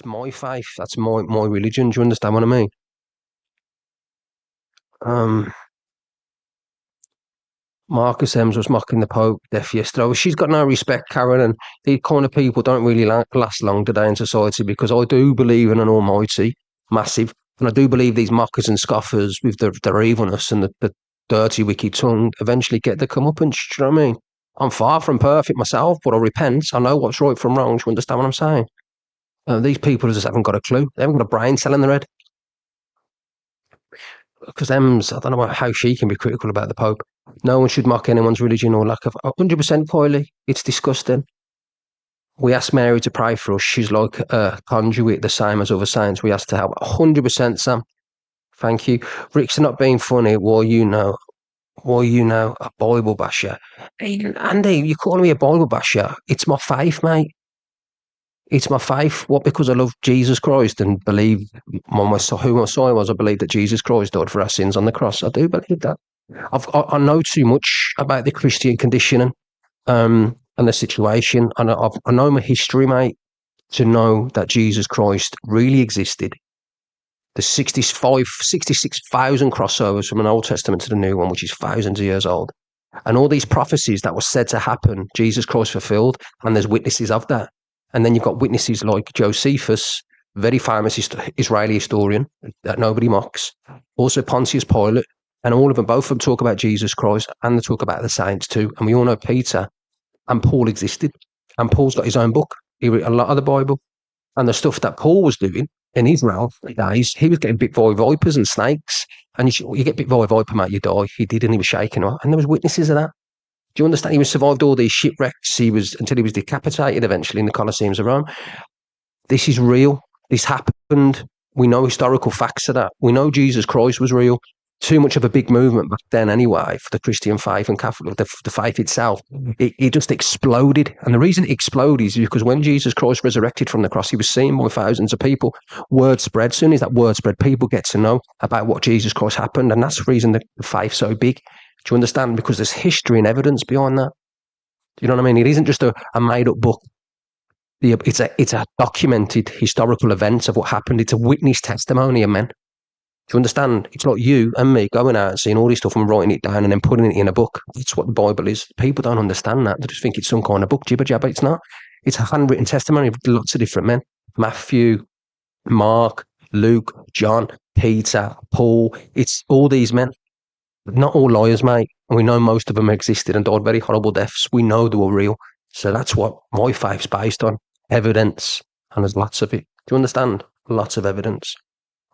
my faith. That's my religion. Do you understand what I mean? Marcus Ems was mocking the Pope death yesterday. Well, she's got no respect, Karen, and these kind of people don't really last long today in society, because I do believe in an almighty, massive, and I do believe these mockers and scoffers with their evilness and the dirty, wicked tongue eventually get the comeuppance. Do you know what I mean? I'm far from perfect myself, but I repent. I know what's right from wrong. Do you understand what I'm saying? These people just haven't got a clue. They haven't got a brain cell in their head. Because Ems, I don't know how she can be critical about the Pope. No one should mock anyone's religion or lack of. 100% Piley. It's disgusting. We asked Mary to pray for us. She's like a conduit, the same as other saints. We asked to help. 100%, Sam. Thank you. Ricksta not being funny. Why you know a Bible basher? Hey, Andy, you're calling me a Bible basher? It's my faith, mate. It's my faith. What? Because I love Jesus Christ and believe who my Messiah was. I believe that Jesus Christ died for our sins on the cross. I do believe that. I know too much about the Christian conditioning and the situation. And I know my history, mate, to know that Jesus Christ really existed. The 66,000 crossovers from an Old Testament to the New one, which is thousands of years old. And all these prophecies that were said to happen, Jesus Christ fulfilled, and there's witnesses of that. And then you've got witnesses like Josephus, very famous Israeli historian that nobody mocks. Also Pontius Pilate, and all of them, both of them talk about Jesus Christ, and they talk about the saints too. And we all know Peter and Paul existed. And Paul's got his own book. He wrote a lot of the Bible. And the stuff that Paul was doing in Israel days, he was getting bit by vipers and snakes. And you get bit by a viper, mate, you die. He did, and he was shaking. And there was witnesses of that. Do you understand? He survived all these shipwrecks. Until he was decapitated eventually in the Colosseums of Rome. This is real. This happened. We know historical facts of that. We know Jesus Christ was real. Too much of a big movement back then anyway for the Christian faith and Catholic, the faith itself. It just exploded. And the reason it exploded is because when Jesus Christ resurrected from the cross, he was seen by thousands of people. Word spread. Soon as that word spread, people get to know about what Jesus Christ happened. And that's the reason the faith's so big. Do you understand? Because there's history and evidence behind that. Do you know what I mean? It isn't just a made-up book. It's a documented historical event of what happened. It's a witness testimony of men. Do you understand? It's like you and me going out and seeing all this stuff and writing it down and then putting it in a book. That's what the Bible is. People don't understand that. They just think it's some kind of book, jibber jabber. It's not. It's a handwritten testimony of lots of different men. Matthew, Mark, Luke, John, Peter, Paul. It's all these men. Not all liars, mate. And we know most of them existed and died very horrible deaths. We know they were real. So that's what my faith's based on. Evidence. And there's lots of it. Do you understand? Lots of evidence.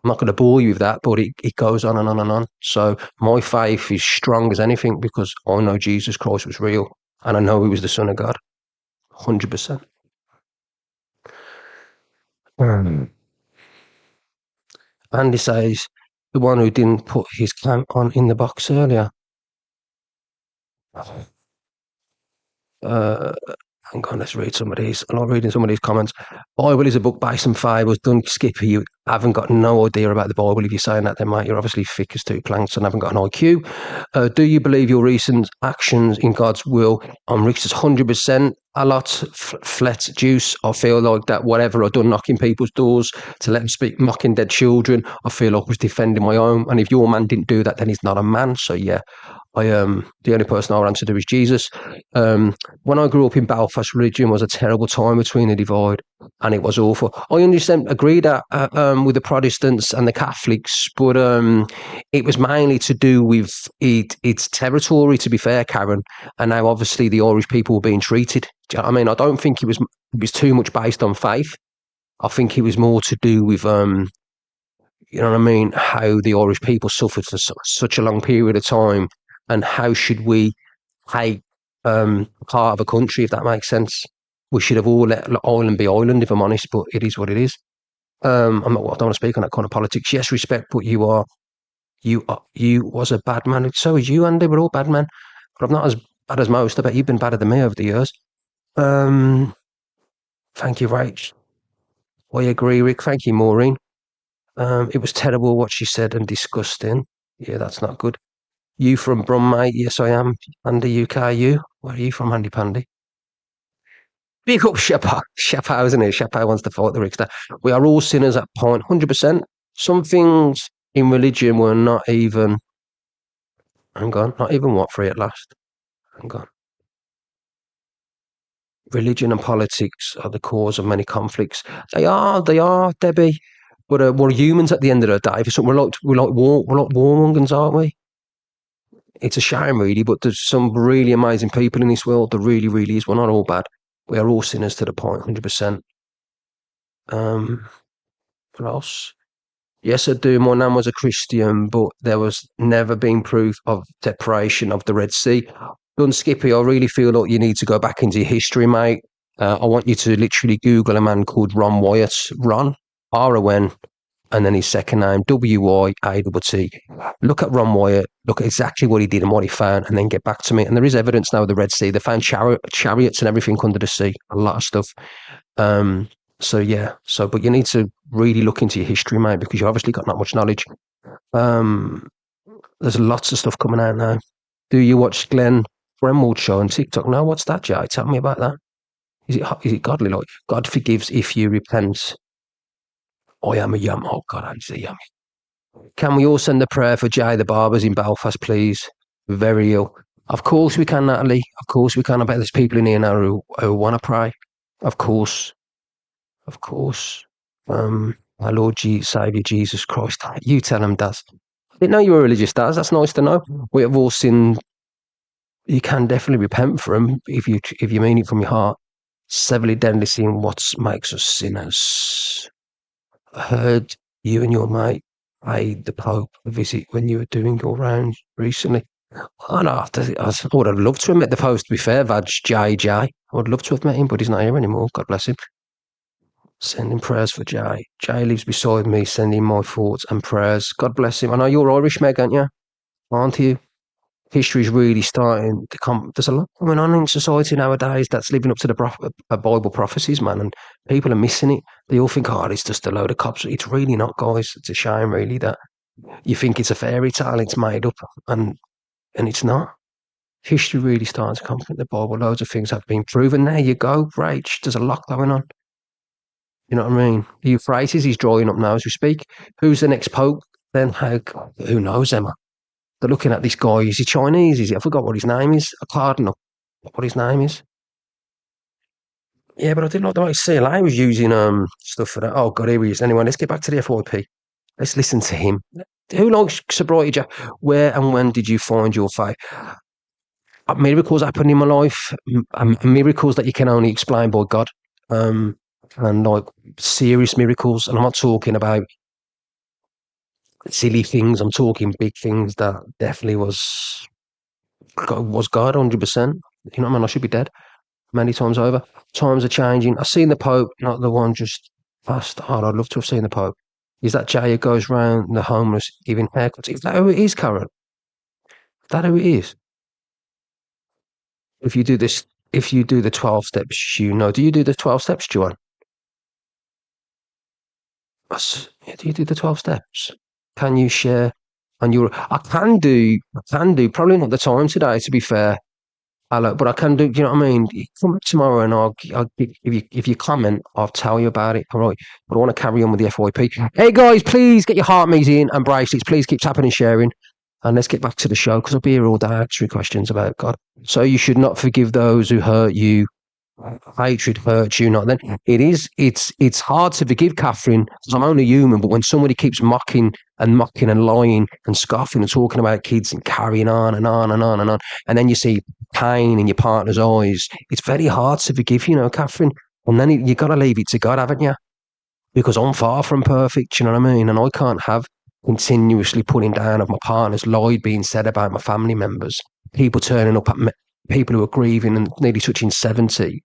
I'm not going to bore you with that, but it goes on and on and on. So my faith is strong as anything because I know Jesus Christ was real. And I know he was the Son of God. 100%. Andy says, the one who didn't put his clamp on in the box earlier. Hang on, let's read some of these. I'm not reading some of these comments. Bible is a book based on fables. Don't skip it. You haven't got no idea about the Bible. If you're saying that, then, mate, you're obviously thick as two planks and haven't got an IQ. Do you believe your recent actions in God's will on Ricksta's 100%? A lot flat juice. I feel like that whatever I've done knocking people's doors to let them speak, mocking dead children, I feel like I was defending my own. And if your man didn't do that, then he's not a man. So yeah, the only person I'll answer to is Jesus. When I grew up in Belfast, religion was a terrible time between the divide, and it was awful. I agree that with the Protestants and the Catholics, but it was mainly to do with its territory, to be fair, Karen, and how obviously the Irish people were being treated. Do you know what I mean? I don't think it was too much based on faith. I think it was more to do with you know what I mean, how the Irish people suffered for such a long period of time, and how should we take part of a country, if that makes sense. We should have all let Ireland be Ireland, if I'm honest, but it is what it is. I don't want to speak on that kind of politics. Yes, respect, but you was a bad man. So is you, Andy. We're all bad men. But I'm not as bad as most. I bet you've been better than me over the years. Thank you, Rach. I agree, Rick. Thank you, Maureen. It was terrible what she said and disgusting. Yeah, that's not good. You from Brum, mate? Yes, I am. Andy, UK, you? Where are you from, Andy Pandy? Big up Chappelle. Chappelle, isn't it? Chappelle wants to fight the Ricksta. We are all sinners at point, 100%. Some things in religion were not even, hang on, not even what free at last. Hang on. Religion and politics are the cause of many conflicts. They are, Debbie. But we're humans at the end of the day. We're like warmongers, aren't we? It's a shame, really, but there's some really amazing people in this world. There really, really is. We're not all bad. We are all sinners to the point, 100%. What else? Yes, I do. My nan was a Christian, but there was never been proof of separation of the Red Sea. Done, Skippy, I really feel like you need to go back into your history, mate. I want you to literally Google a man called Ron Wyatt. Ron, R-O-N, and then his second name, W-Y-A-T-T. Look at Ron Wyatt, look at exactly what he did and what he found, and then get back to me. And there is evidence now of the Red Sea. They found chariots and everything under the sea, a lot of stuff. So yeah, but you need to really look into your history, mate, because you obviously got not much knowledge. There's lots of stuff coming out now. Do you watch Glenn Greenwald show on TikTok? No, what's that, Jay? Tell me about that. Is it godly? Like, God forgives if you repent. I am a yum. Oh God, I'm a yummy. Can we all send a prayer for Jay the Barbers in Belfast, please? Very ill. Of course we can, Natalie. Of course we can. I bet there's people in here now who want to pray. Of course. Of course. My Lord Saviour Jesus Christ. You tell them, Daz. I didn't know you were religious, Daz. That's nice to know. We have all sinned. You can definitely repent for them if you mean it from your heart. Severely deadly sin what makes us sinners. I heard you and your mate paid the Pope a visit when you were doing your rounds recently. Oh no, I would have loved to have met the Pope, to be fair, Vag JJ. I would love to have met him, but he's not here anymore. God bless him. Sending prayers for Jay. Jay lives beside me, sending my thoughts and prayers. God bless him. I know you're Irish, Meg, aren't you? Aren't you? History's really starting to come. There's a lot going on in society nowadays that's living up to the Bible prophecies, man, and people are missing it. They all think, oh, it's just a load of cops. It's really not, guys. It's a shame, really, that you think it's a fairy tale, it's made up, and it's not. History really starting to come from the Bible. Loads of things have been proven. There you go, Rach. There's a lot going on. You know what I mean? The Euphrates is drying up now as we speak. Who's the next pope? Then who knows, Emma? They're looking at this guy. Is he Chinese? Is he? I forgot what his name is. A cardinal. What his name is? Yeah, but I didn't like the way CLA was using stuff for that. Oh God, here he is. Anyway, let's get back to the FYP. Let's listen to him. Who likes sobriety, Jack? Where and when did you find your faith? Miracles happen in my life. Miracles that you can only explain by God. And like serious miracles. And I'm not talking about silly things. I'm talking big things that definitely was God 100%. You know what I mean? I should be dead many times over. Times are changing. I've seen the Pope, not the one just passed. Oh, I'd love to have seen the Pope. Is that Jay who goes round the homeless giving haircuts? Is that who it is, Karen? Is that who it is? If you do the 12 steps, you know. Do you do the 12 steps, Joanne? Do you do the 12 steps? Can you share on your? I can do. Probably not the time today, to be fair. But I can do. You know what I mean? Come back tomorrow, and I'll if you comment, I'll tell you about it. All right. But I want to carry on with the FYP. Hey guys, please get your heart meat in and bracelets. Please keep tapping and sharing. And let's get back to the show because I'll be here all day answering questions about God. So you should not forgive those who hurt you. Hatred hurts you, not then. It's hard to forgive, Catherine, because I'm only human, but when somebody keeps mocking and lying and scoffing and talking about kids and carrying on and on and on and on, and then you see pain in your partner's eyes, it's very hard to forgive, Catherine. And then you got to leave it to God, haven't you? Because I'm far from perfect, you know what I mean? And I can't have continuously putting down of my partner's lie being said about my family members, people turning up at me, people who are grieving and nearly touching 70,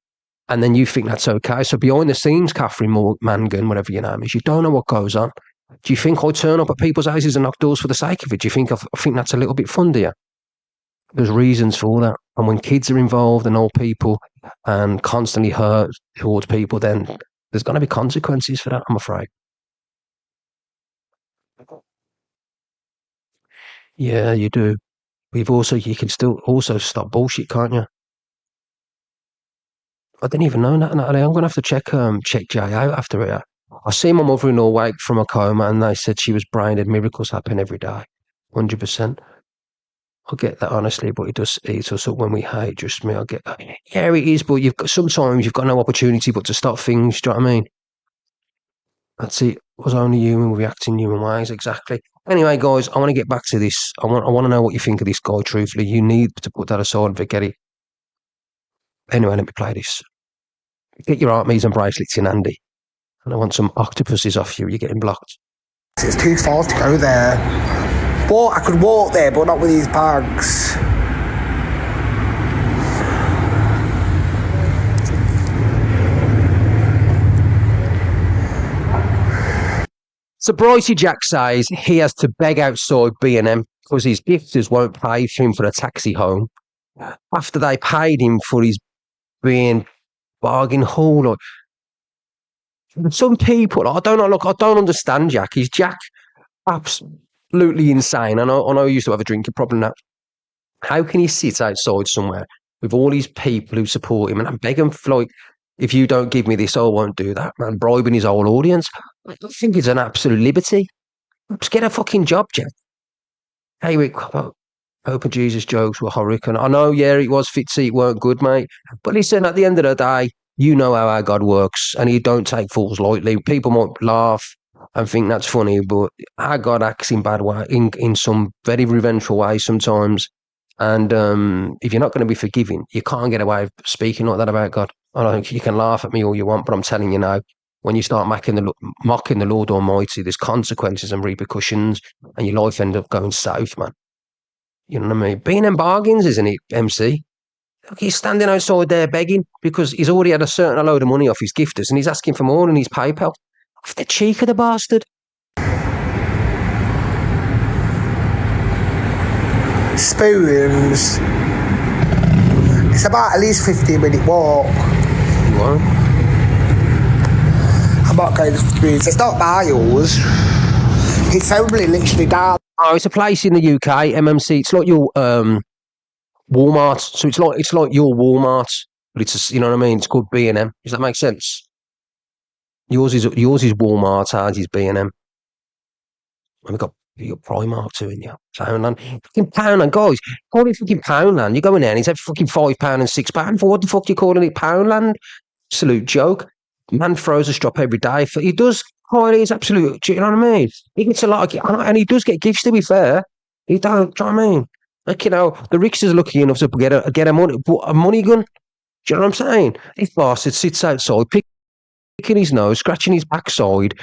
and then you think that's okay. So behind the scenes, Catherine Mangan, whatever your name is, you don't know what goes on. Do you think I turn up at people's houses and knock doors for the sake of it? Do you think I think that's a little bit fun, do you? There's reasons for that. And when kids are involved and old people and constantly hurt towards people, then there's going to be consequences for that, I'm afraid. Yeah, you do. You can still also stop bullshit, can't you? I didn't even know that, Natalie. I'm gonna have to check Jay out after it. I see my mother-in-law wake from a coma, and they said she was brain dead. Miracles happen every day, 100%. I get that honestly, but it does eat us up when we hate. Just me, I get that. Yeah, it is, but sometimes you've got no opportunity but to stop things. Do you know what I mean? That's it. Was only human, we react in human ways, exactly. Anyway, guys, I want to get back to this. I want to know what you think of this guy. Truthfully, you need to put that aside and forget it. Anyway, let me play this. Get your armies and bracelets in handy. And I want some octopuses off you. You're getting blocked. It's too far to go there. But I could walk there, but not with these bags. So Brycey Jack says he has to beg outside B&M because his gifters won't pay for him for a taxi home after they paid him for his being bargain haul. Like, some people, I don't know. Look, I don't understand Jack. Is Jack absolutely insane? I know he used to have a drinking problem now. How can he sit outside somewhere with all these people who support him and beg him for, like, if you don't give me this, I won't do that, man, bribing his whole audience? I think it's an absolute liberty. Just get a fucking job, Jack. Hey, Rick, open Jesus jokes were horrific. I know, yeah, it was Fitzy, it weren't good, mate. But listen, at the end of the day, you know how our God works, and you don't take fools lightly. People might laugh and think that's funny, but our God acts in bad way, in some very revengeful ways sometimes. And if you're not going to be forgiving, you can't get away with speaking like that about God. I don't think you can laugh at me all you want, but I'm telling you now, when you start mocking the Lord Almighty, there's consequences and repercussions, and your life ends up going south, man. You know what I mean? Being in bargains, isn't it, MC? Look, he's standing outside there begging because he's already had a certain load of money off his gifters, and he's asking for more in his PayPal. Off the cheek of the bastard. Spoons. It's about at least 15-minute walk. You won't? I'm not going to Spoons. It's not miles. It's only literally down. Oh, it's a place in the UK, MMC. It's like your Walmart. So it's like your Walmart, but it's you know what I mean. It's called B&M. Does that make sense? Yours is Walmart. Ours is B&M. And we've got Primark too in you. Poundland. Fucking Poundland, guys. Call it fucking Poundland. You go in there and it's fucking £5 and £6. For what the fuck are you calling it Poundland? Absolute joke. Man throws a strop every day. He does. It's absolute. Do you know what I mean? He gets a lot of, and he does get gifts. To be fair, he don't. Do you know what I mean? Like, you know, the Ricksters are lucky enough to get a money gun. Do you know what I'm saying? This bastard sits outside, picking his nose, scratching his backside,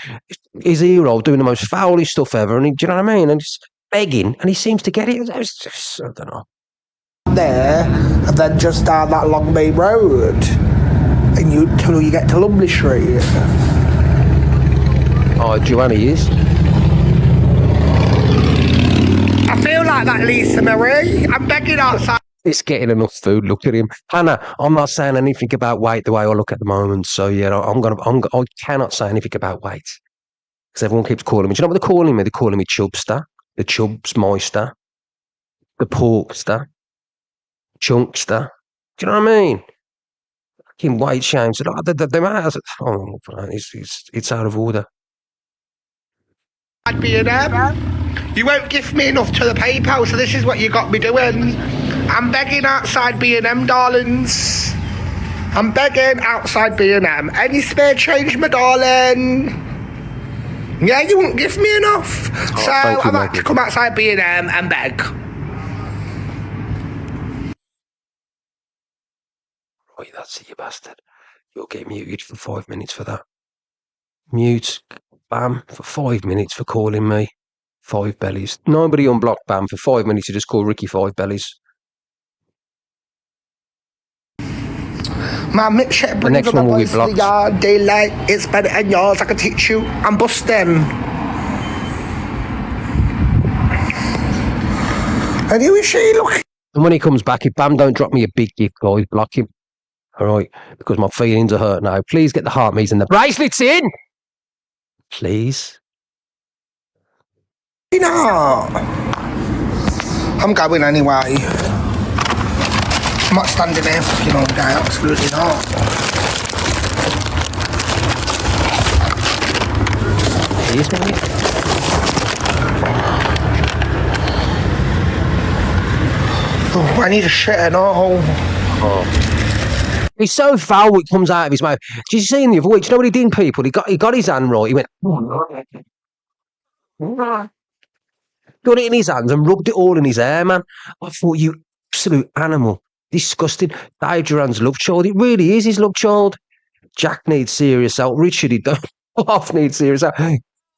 his hero doing the most foulest stuff ever, and do you know what I mean? And he's begging, and he seems to get it. It's just, I don't know. There, and then just down that long main road, and till you get to Lumley Street. Oh, Joanna is. I feel like that Lisa Marie. I'm begging outside. It's getting enough food. Look at him, Hannah. I'm not saying anything about weight the way I look at the moment. So yeah, I cannot say anything about weight because everyone keeps calling me. Do you know what they're calling me? They're calling me Chubster, the Chubsmeister, the Porkster, Chunkster. Do you know what I mean? Fucking weight shames. It's out of order. I'd be in there. You won't give me enough to the PayPal, so this is what you got me doing. I'm begging outside B&M, darlings. I'm begging outside B&M. Any spare change, my darling? Yeah, you won't give me enough. Oh, so I've had to come outside B&M and beg. Right, that's it, you bastard. You'll get muted for 5 minutes for that. Mute, bam, for 5 minutes for calling me. 5 bellies. Nobody unblocked Bam for 5 minutes to just call Ricky 5 bellies. My milkshake brings up my voice to the yard. Daylight, it's better than yours. I can teach you. I'm busting. And who is she? Look. And when he comes back, if Bam don't drop me a big gift, guys, block him. All right, because my feelings are hurt now. Please get the heart me's and the bracelets in. Please. No. I'm going anyway. I'm not standing there fucking all day, absolutely not. He is, mate. Oh, I need a shit and all. Oh. He's so foul it comes out of his mouth. Did you see in the other week? Do you know what he did, people? He got his hand right. He went, got it in his hands and rubbed it all in his hair, man. I thought, you absolute animal. Disgusting. Dave Duran's love child. It really is his love child. Jack needs serious help. Richard, he don't half need serious help.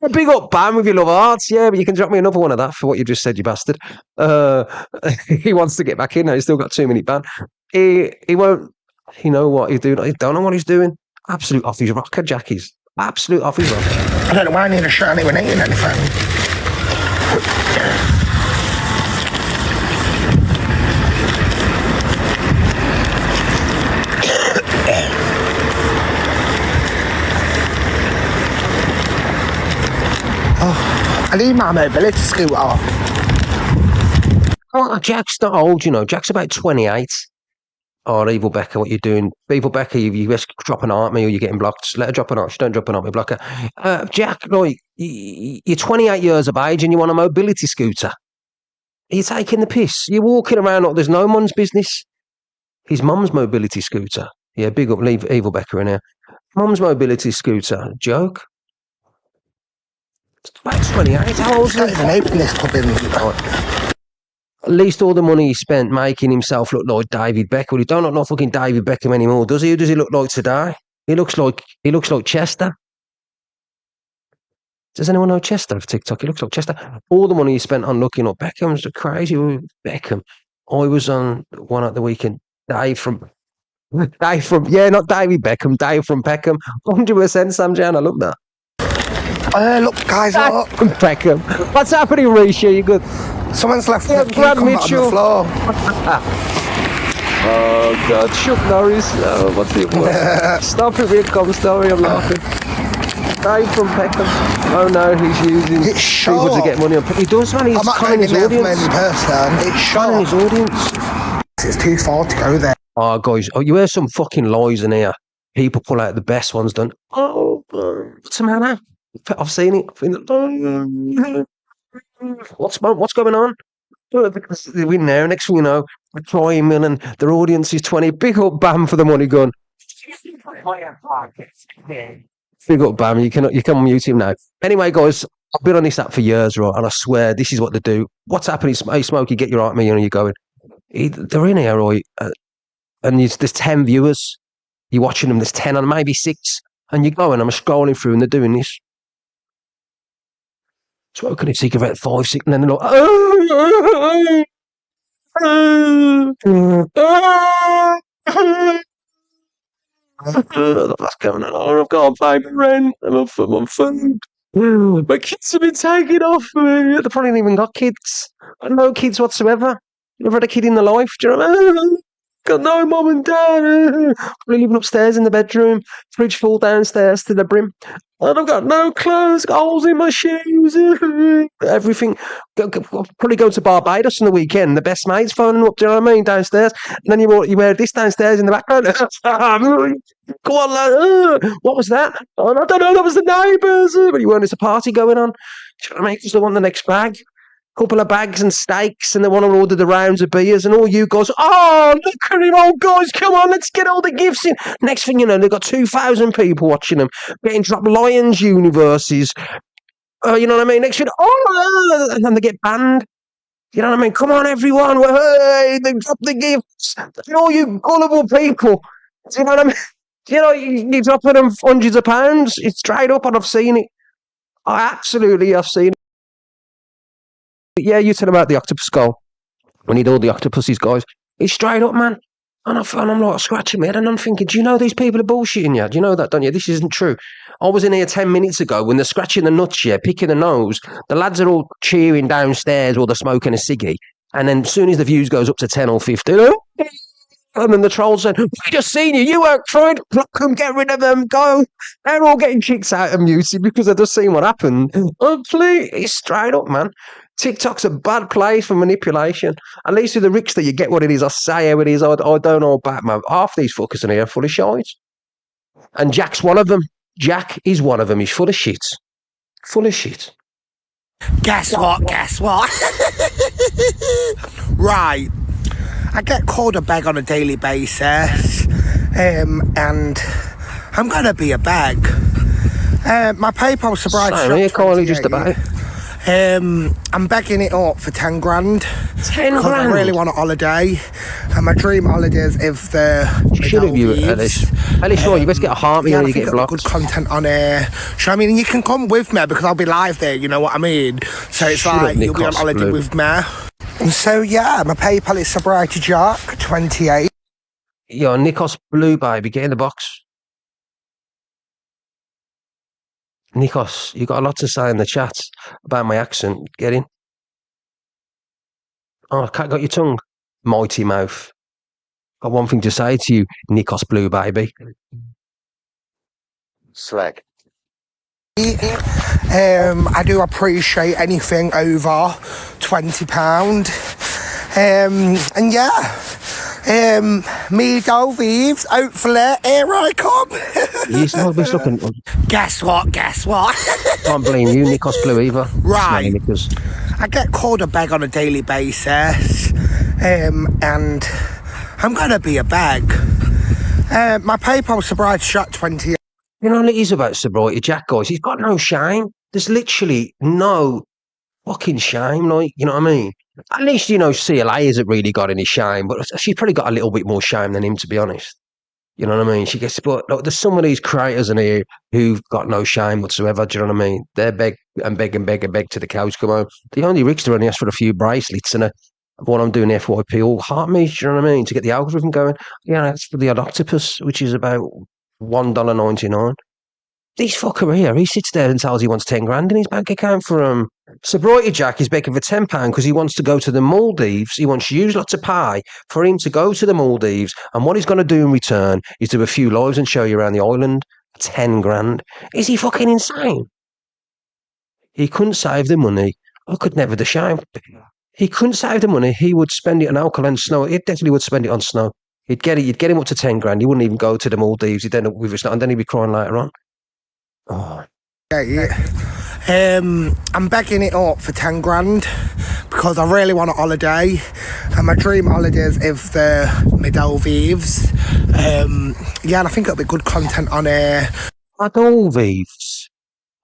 A big up Bam with your love hearts, yeah, but you can drop me another one of that for what you just said, you bastard. He wants to get back in now. He's still got 2 minute ban. He won't. You know what he's doing? He don't know what he's doing. Absolute off his rocker, Jack is. Absolute off his rocker. I don't know why I need a shit. I ain't even eating anything. I need my mobility scooter. Oh, Jack's not old, you know. Jack's about 28. Oh, Evil Becca, what you doing? Evil Becca, you best drop an art me or you're getting blocked. Let her drop an art. She don't drop an art me, block her. Jack, like, you're 28 years of age and you want a mobility scooter. You're taking the piss. You're walking around like there's no one's business. His mum's mobility scooter. Yeah, big up, leave Evil Becca in here. Mum's mobility scooter. Joke? It's about 28. How old is he? Open this pub in. At least all the money he spent making himself look like David Beckham. Well, he don't look like fucking David Beckham anymore, does he? Who does he look like today? He looks like Chester. Does anyone know Chester of TikTok? He looks like Chester. All the money he spent on looking up Beckham's crazy. Beckham. I was on one at the weekend. Dave from not David Beckham. Dave from Beckham. 100% Sam Jan. I love that. Look, guys, look. Beckham. What's happening, Risha? You good? Someone's left Yeah, the Brad cucumber on Mitchell. the floor. Oh, God. Chuck Norris. Oh, what's it? Stop it, weird com story. I'm laughing. Dave from Peckham. Oh, no, he's using It's people short. to get money on. He does, man. He's I'm not conning his going to audience. person. It's Conning short. his audience. It's too far to go there. Oh, guys. Oh, you hear some fucking lies in here. People pull out the best ones done. Oh, what's the matter? I've seen it. What's going on? They win there. Next thing you know, they're crying and their audience is 20. Big up Bam for the money gun. Big up Bam. You can mute him now. Anyway, guys, I've been on this app for years, right? And I swear this is what they do. What's happening? Hey, Smokey, get your art me and you're going. They're in here, right? And there's 10 viewers. You're watching them. There's 10 and maybe 6. And you go and I'm scrolling through and they're doing this. Smoking a cigarette 5, 6, and then they're like, what's going on? Oh, I've got to pay my rent and I'm for my food. My kids have been taken off me. They probably haven't even got kids. No kids whatsoever. Never had a kid in their life. Do you know what I mean? Got no mum and dad. Probably living upstairs in the bedroom. Fridge full downstairs to the brim. And I've got no clothes, got holes in my shoes, everything. Probably go to Barbados on the weekend. The best mate's phoning up, do you know what I mean, downstairs. And then you wear this downstairs in the background. Go on, lad. What was that? Oh, I don't know, that was the neighbours. But you weren't, there's a party going on. Do you know what I mean? Because they want the next bag. Couple of bags and steaks, and they want to order the rounds of beers, and all you guys, oh, look at it, oh, guys, come on, let's get all the gifts in. Next thing you know, they've got 2,000 people watching them, getting dropped Lions universes. You know what I mean? Next thing, and then they get banned. You know what I mean? Come on, everyone, hey, they drop the gifts. And all you gullible people, do you know what I mean? You know, you're dropping them hundreds of pounds. It's straight up, and I've seen it. I've seen it. Yeah, you tell them about the octopus goal. We need all the octopuses, guys. It's straight up, man. And I'm like scratching my head and I'm thinking, do you know these people are bullshitting you? Do you know that, don't you? This isn't true. I was in here 10 minutes ago when they're scratching the nuts, yeah, picking the nose. The lads are all cheering downstairs while they're smoking a ciggy. And then as soon as the views goes up to 10 or 15, and then the trolls said, we just seen you. You weren't trying to block them, get rid of them, go. They're all getting kicked out of muted because they've just seen what happened. Oh, please. It's straight up, man. TikTok's a bad place for manipulation. At least with the Ricksta, you get what it is. I say how it is. I don't know about man. Half these fuckers in here are full of shite. And Jack's one of them. Jack is one of them. He's full of shit. Full of shit. Guess what? Right. I get called a beg on a daily basis. And I'm going to be a beg. My PayPal sobriety Sorry, you calling just about. I'm begging it up for 10 grand. 10 because grand? I really want a holiday. And my dream holidays is the Should have you, Ellis. Ellis, you best get a heart me when you get blocked. Good content on here. So I mean, you can come with me because I'll be live there, you know what I mean? So it's like, you'll be on holiday with me. And so yeah, my PayPal is sobriety jack 28. Yo, Nikos Blue, baby, get in the box. Nikos, you got a lot to say in the chat about my accent. Get in. Oh, cat got your tongue. Mighty mouth. Got one thing to say to you, Nikos Blue, baby. Slag. I do appreciate anything over £20. And yeah. Me Dole Thieves, hopefully, here I come. He's not looking. Guess what? Can't blame you, Nikos Blue either. Right. I get called a beg on a daily basis. And I'm going to be a beg. My PayPal sobriety jack 28. You know, it is about sobriety jack, guys. He's got no shame. There's literally no fucking shame, like, you know what I mean? At least, you know, CLA hasn't really got any shame, but she's probably got a little bit more shame than him, to be honest. You know what I mean? She gets, but like, there's some of these creators in here who've got no shame whatsoever. Do you know what I mean? They're beg to the cows come home. The only Ricksta only asked for a few bracelets and what I'm doing FYP all heart me. Do you know what I mean? To get the algorithm going. Yeah, that's for the odd octopus, which is about $1.99. This fucker here, he sits there and tells he wants 10 grand in his bank account for Sobriety Jack is begging for £10 because he wants to go to the Maldives. He wants you lot to pay for him to go to the Maldives, and what he's going to do in return is do a few lives and show you around the island. 10 grand. Is he fucking insane? He couldn't save the money. I could never the shame. He couldn't save the money. He would spend it on alcohol and snow. He definitely would spend it on snow. You'd get him up to 10 grand. He wouldn't even go to the Maldives. He'd end up with snow, and then he'd be crying later on. Oh. I'm begging it up for 10 grand because I really want a holiday, and my dream holidays is the Maldives. Yeah, and I think it'll be good content on here. Maldives.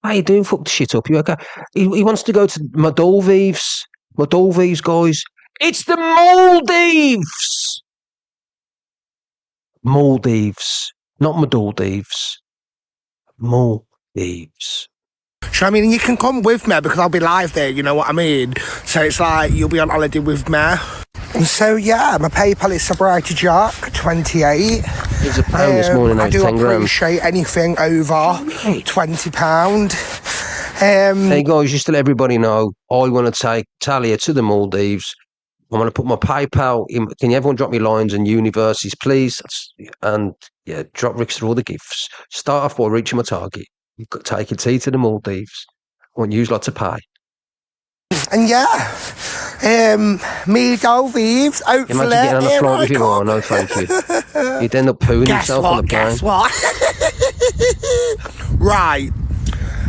How you doing? Fuck the shit up. You okay? He wants to go to Maldives. Maldives, guys. It's the Maldives. Maldives, not Maldives. Maldives. So I mean, you can come with me because I'll be live there, you know what I mean? So it's like, you'll be on holiday with me. And so yeah, my PayPal is sobriety jack 28. There's a pound this morning, I do 10 grand. appreciate anything over £20. Hey guys, just to let everybody know, I want to take Talia to the Maldives. I'm going to put my PayPal in. Can everyone drop me lines and universities, please? And yeah, drop Ricksta all the gifts. Start off by reaching my target. You've got to take a tea to the Maldives. I want you lots to pay. And yeah, me Dole Thieves, hopefully. Imagine getting on a flight with him. Oh, no, thank you. He'd end up pooing himself on the plane. Guess what? Right.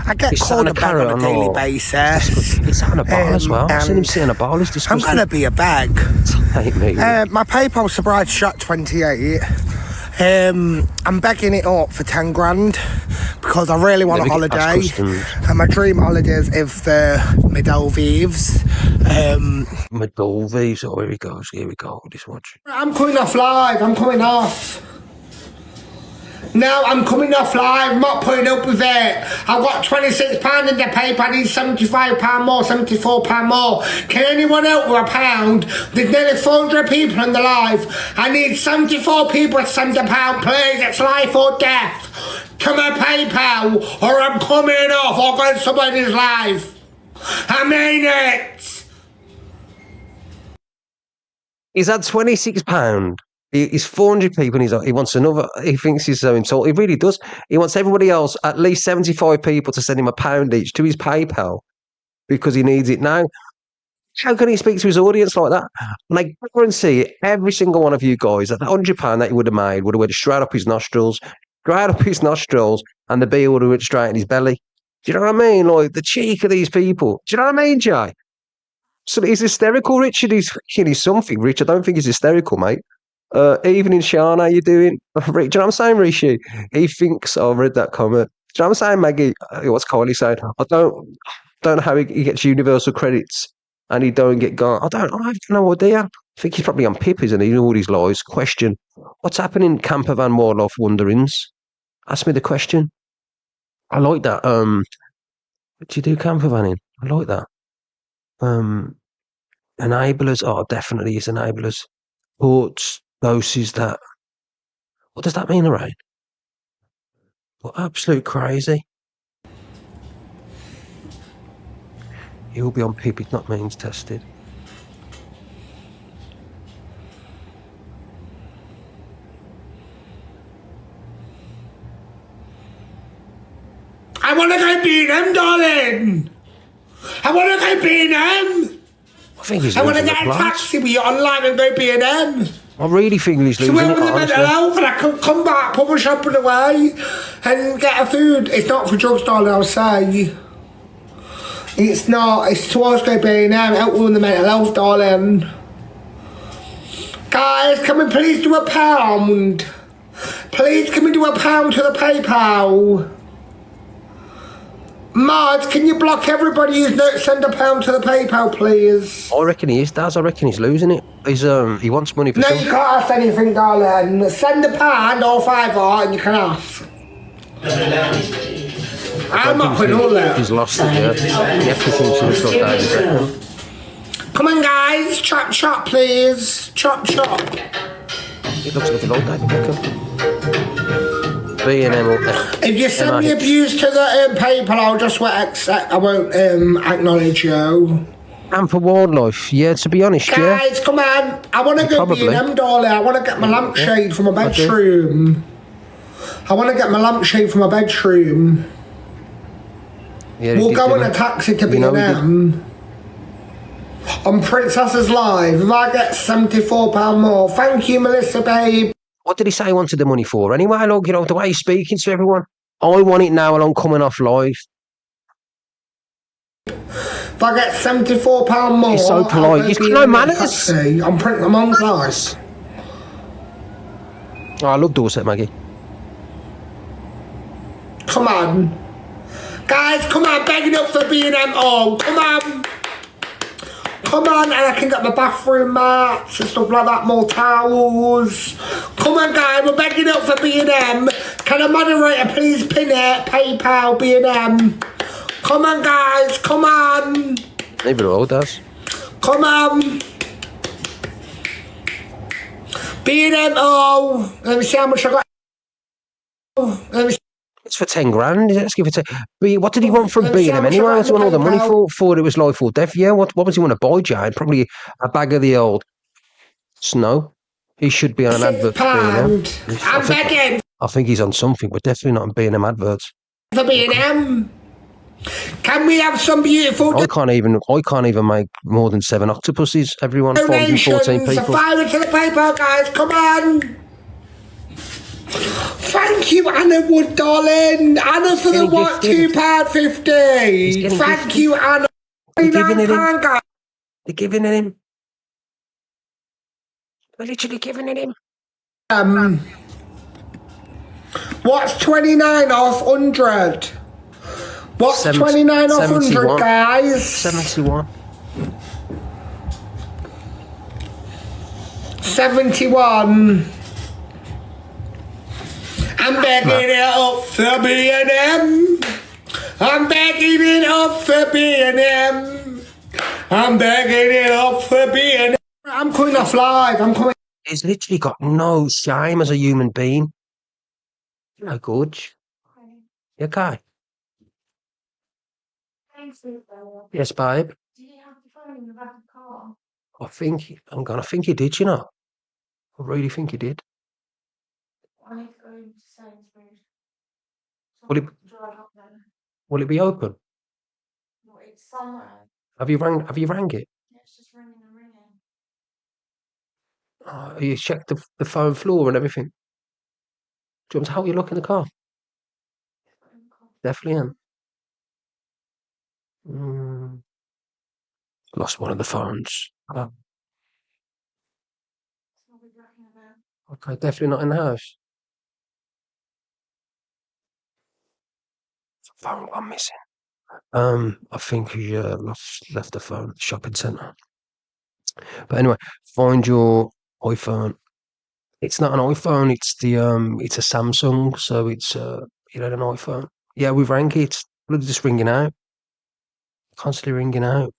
I get called a bag on a daily basis. He's sat on a bar as well. I've seen him sit on a bar. He's disgusting. I'm going to be a bag. My PayPal sobriety jack 28. I'm begging it up for 10 grand because I really want a holiday, and my dream holidays is the Maldives. Maldives. Oh, here he goes. Here we go. Just watch. I'm coming off live. I'm coming off. No, I'm coming off live. I'm not putting up with it. I've got £26 in the paper. I need £75 more, £74 more. Can anyone help with £1? There's nearly 400 people in the live. I need 74 people to send £1, please. It's life or death. To my PayPal, or I'm coming off. I'll go to somebody's live. I mean it. He's had £26. He's 400 people and he wants another. He thinks he's so insulted. He really does. He wants everybody else, at least 75 people, to send him £1 each to his PayPal because he needs it now. How can he speak to his audience like that? And I guarantee every single one of you guys that £100 that he would have made would have went straight up his nostrils, and the bee would have went straight in his belly. Do you know what I mean? Like, the cheek of these people. Do you know what I mean, Jay? So he's hysterical, Richard. He's something, Rich. I don't think he's hysterical, mate. Evening, Sean. How you doing? Do you know what I'm saying, Rishi? He thinks, I read that comment. Do you know what I'm saying, Maggie? What's Kylie saying? I don't know how he gets universal credits and he don't get gone. I have no idea. I think he's probably on PIP, isn't he? All these lies. Question: what's happening, Campervan Wildlife Wanderings? Ask me the question. I like that. What do you do campervanning? I like that. Enablers. Oh, definitely is enablers. Ports, doses that. What does that mean, Lorraine? What absolute crazy. He'll be on PIP, it's not means tested. I want to go B&M, darling. I want to go B&M. I think he's I want to losing get the a plot. taxi with you online and go B&M. I really think he's So losing where it, was the mental honestly. health and I can come back, put my shopping away and get a food. It's not for drugs, darling, I'll say. It's not. It's towards go B&M, help with the mental health, darling. Guys, can we please do a pound? Please, can we do a pound to the PayPal? Mods, can you block everybody who's not send a pound to the PayPal, please? I reckon he is, Daz. I reckon he's losing it. He wants money for No, something. you can't ask anything, darling. Send a pound or $5 and you can ask. I'm not putting all that. He's lost it, yeah. The efficiency is like David Beckham. Come on, guys. Chop, chop, please. Chop, chop. He looks like a old David Beckham. B&M. If you send me abuse to the PayPal, I'll just accept. I won't acknowledge you. And for wildlife, yeah, to be honest, yeah. Guys, come on. I want to go Probably. B&M, darling. I want to get my lampshade for my bedroom. I want to get my lampshade for my bedroom. Yeah, We'll go in a taxi to B&M. On Princess's Live. If I get £74 more. Thank you, Melissa, babe. What did he say he wanted the money for? Anyway, look, you know, the way he's speaking to everyone. I want it now and I'm coming off live. If I get £74 more, He's so polite. He's got no manners. I'm on class. Oh, I love Dorset, Maggie. Come on. Guys, come on, begging up for B&M. Oh, come on. Come on, and I can get my bathroom mats and stuff like that, more towels. Come on, guys, we're begging up for B&M. Can a moderator please pin it? PayPal, B&M. Come on, guys, come on. Maybe it all does. Come on. B&M, oh. Let me see how much I got. Oh, let me see. It's for 10 grand. Let's give it 10. What did he want from B&M anyway? What's he want all the money for? Thought it was life or death. Yeah, what was he want to buy, Jane? Probably a bag of the old snow. He should be on an advert for B&M. I'm begging. I think he's on something, but definitely not on B&M adverts. For B&M. Can we have some beautiful I can't even make more than 7 octopuses. Everyone, 514 donations? people. Fire it to the paper, guys. Come on. Thank you, Anna Wood, darling. Anna for the what? £2.50. Thank you, Anna. They're giving it him. Guys. They're giving it him. They're literally giving it him. What's 29 off 100? What's 29 off 100, guys? 71. 71. I'm begging it up for B&M. I'm begging it up for B&M. I'm begging it up for B&M. I'm coming off live. I'm coming. He's literally got no shame as a human being. No good. You okay? Yes, babe. Did you have the phone in the back of the car? I think he did, you know. I really think he did. I need to go to Sainsbury's. Will it be open? No, it's somewhere. Have you rang it? Yeah, it's just ringing and ringing. Oh, you checked the phone floor and everything. Do you want me to help you look in the car? Definitely am. Lost one of the phones. Oh, It's not back in the bed. okay, definitely not in the house. Phone gone missing. I think he left the phone at the shopping centre. But anyway, find your iPhone. It's not an iPhone. It's a Samsung. So it's you had an iPhone. Yeah, we rang it. It's bloody just ringing out, constantly ringing out.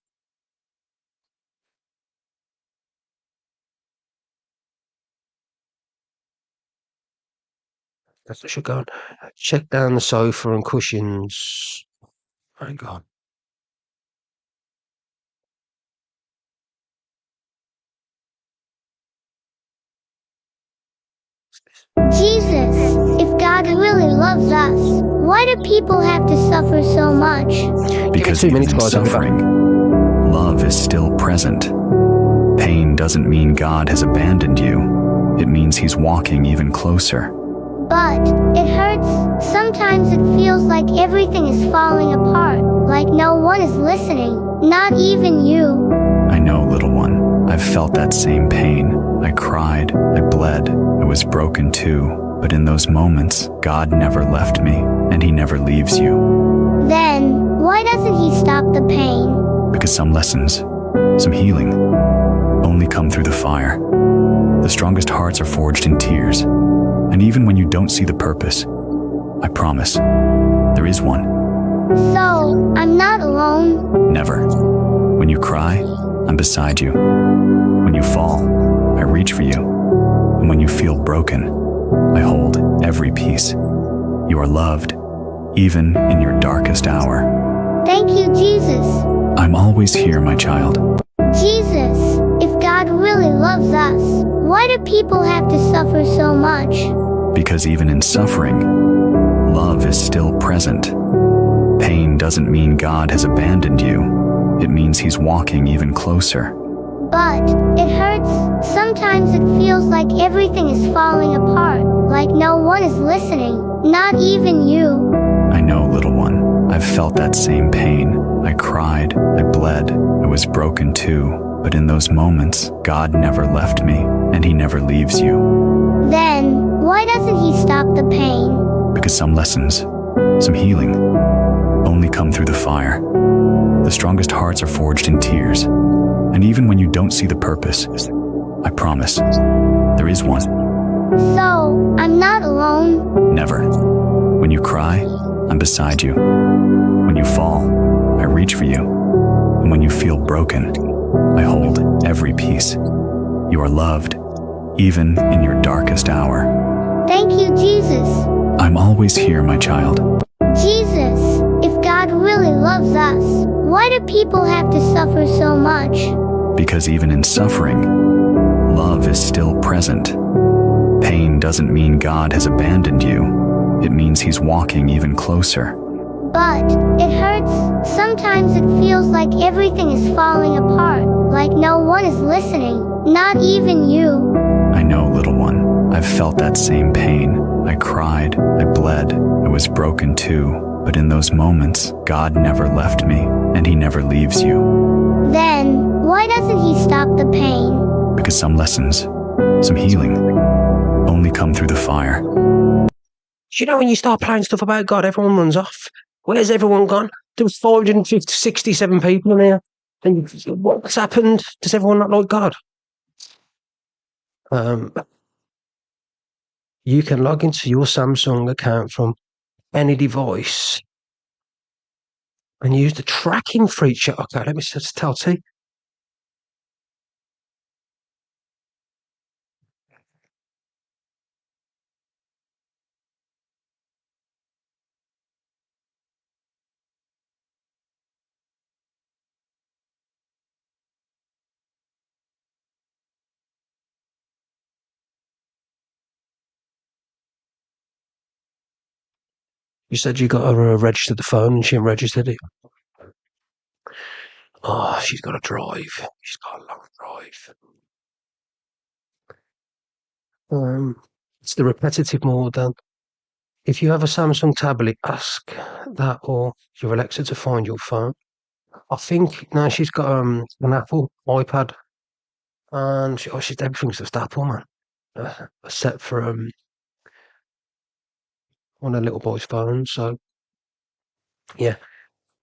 That's what should go on. Check down the sofa and cushions. Hang on. Jesus, if God really loves us, why do people have to suffer so much? Because 2 even minutes, in guys, I'll be back. suffering, love is still present. Pain doesn't mean God has abandoned you. It means he's walking even closer. But it hurts. Sometimes it feels like everything is falling apart, like no one is listening, not even you. I know, little one. I've felt that same pain. I cried, I bled, I was broken too. But in those moments, God never left me, and he never leaves you. Then, why doesn't he stop the pain? Because some lessons, some healing, only come through the fire. The strongest hearts are forged in tears. And even when you don't see the purpose, I promise, there is one. So, I'm not alone. Never. When you cry, I'm beside you. When you fall, I reach for you. And when you feel broken, I hold every piece. You are loved, even in your darkest hour. Thank you, Jesus. I'm always here, my child. Jesus, if God really loves us, why do people have to suffer so much? Because even in suffering, love is still present. Pain doesn't mean God has abandoned you. It means he's walking even closer. But it hurts. Sometimes it feels like everything is falling apart, like no one is listening, not even you. I know, little one. I've felt that same pain. I cried, I bled, I was broken too. But in those moments, God never left me, and he never leaves you. Then, why doesn't he stop the pain? Because some lessons, some healing, only come through the fire. The strongest hearts are forged in tears. And even when you don't see the purpose, I promise, there is one. So, I'm not alone. Never. When you cry, I'm beside you. When you fall, I reach for you. And when you feel broken, I hold every piece. You are loved, even in your darkest hour. Thank you, Jesus. I'm always here, my child. Jesus, if God really loves us, why do people have to suffer so much? Because even in suffering, love is still present. Pain doesn't mean God has abandoned you. It means he's walking even closer. But it hurts. Sometimes it feels like everything is falling apart, like no one is listening, not even you. I know, little one. I've felt that same pain. I cried, I bled, I was broken too. But in those moments, God never left me, and he never leaves you. Then, why doesn't he stop the pain? Because some lessons, some healing, only come through the fire. You know, when you start playing stuff about God, everyone runs off. Where's everyone gone? There was 467 people in here. And what's happened? Does everyone not like God? You can log into your Samsung account from any device and use the tracking feature. Okay, let me just tell T. You said you got her registered the phone and she hadn't registered it. Oh, she's got to drive. She's got a long drive. It's the repetitive mode then. If you have a Samsung tablet, ask that or your Alexa to find your phone. I think no, she's got an Apple iPad, and she's everything's just Apple, man. Except for one of the little boy's phones. So yeah,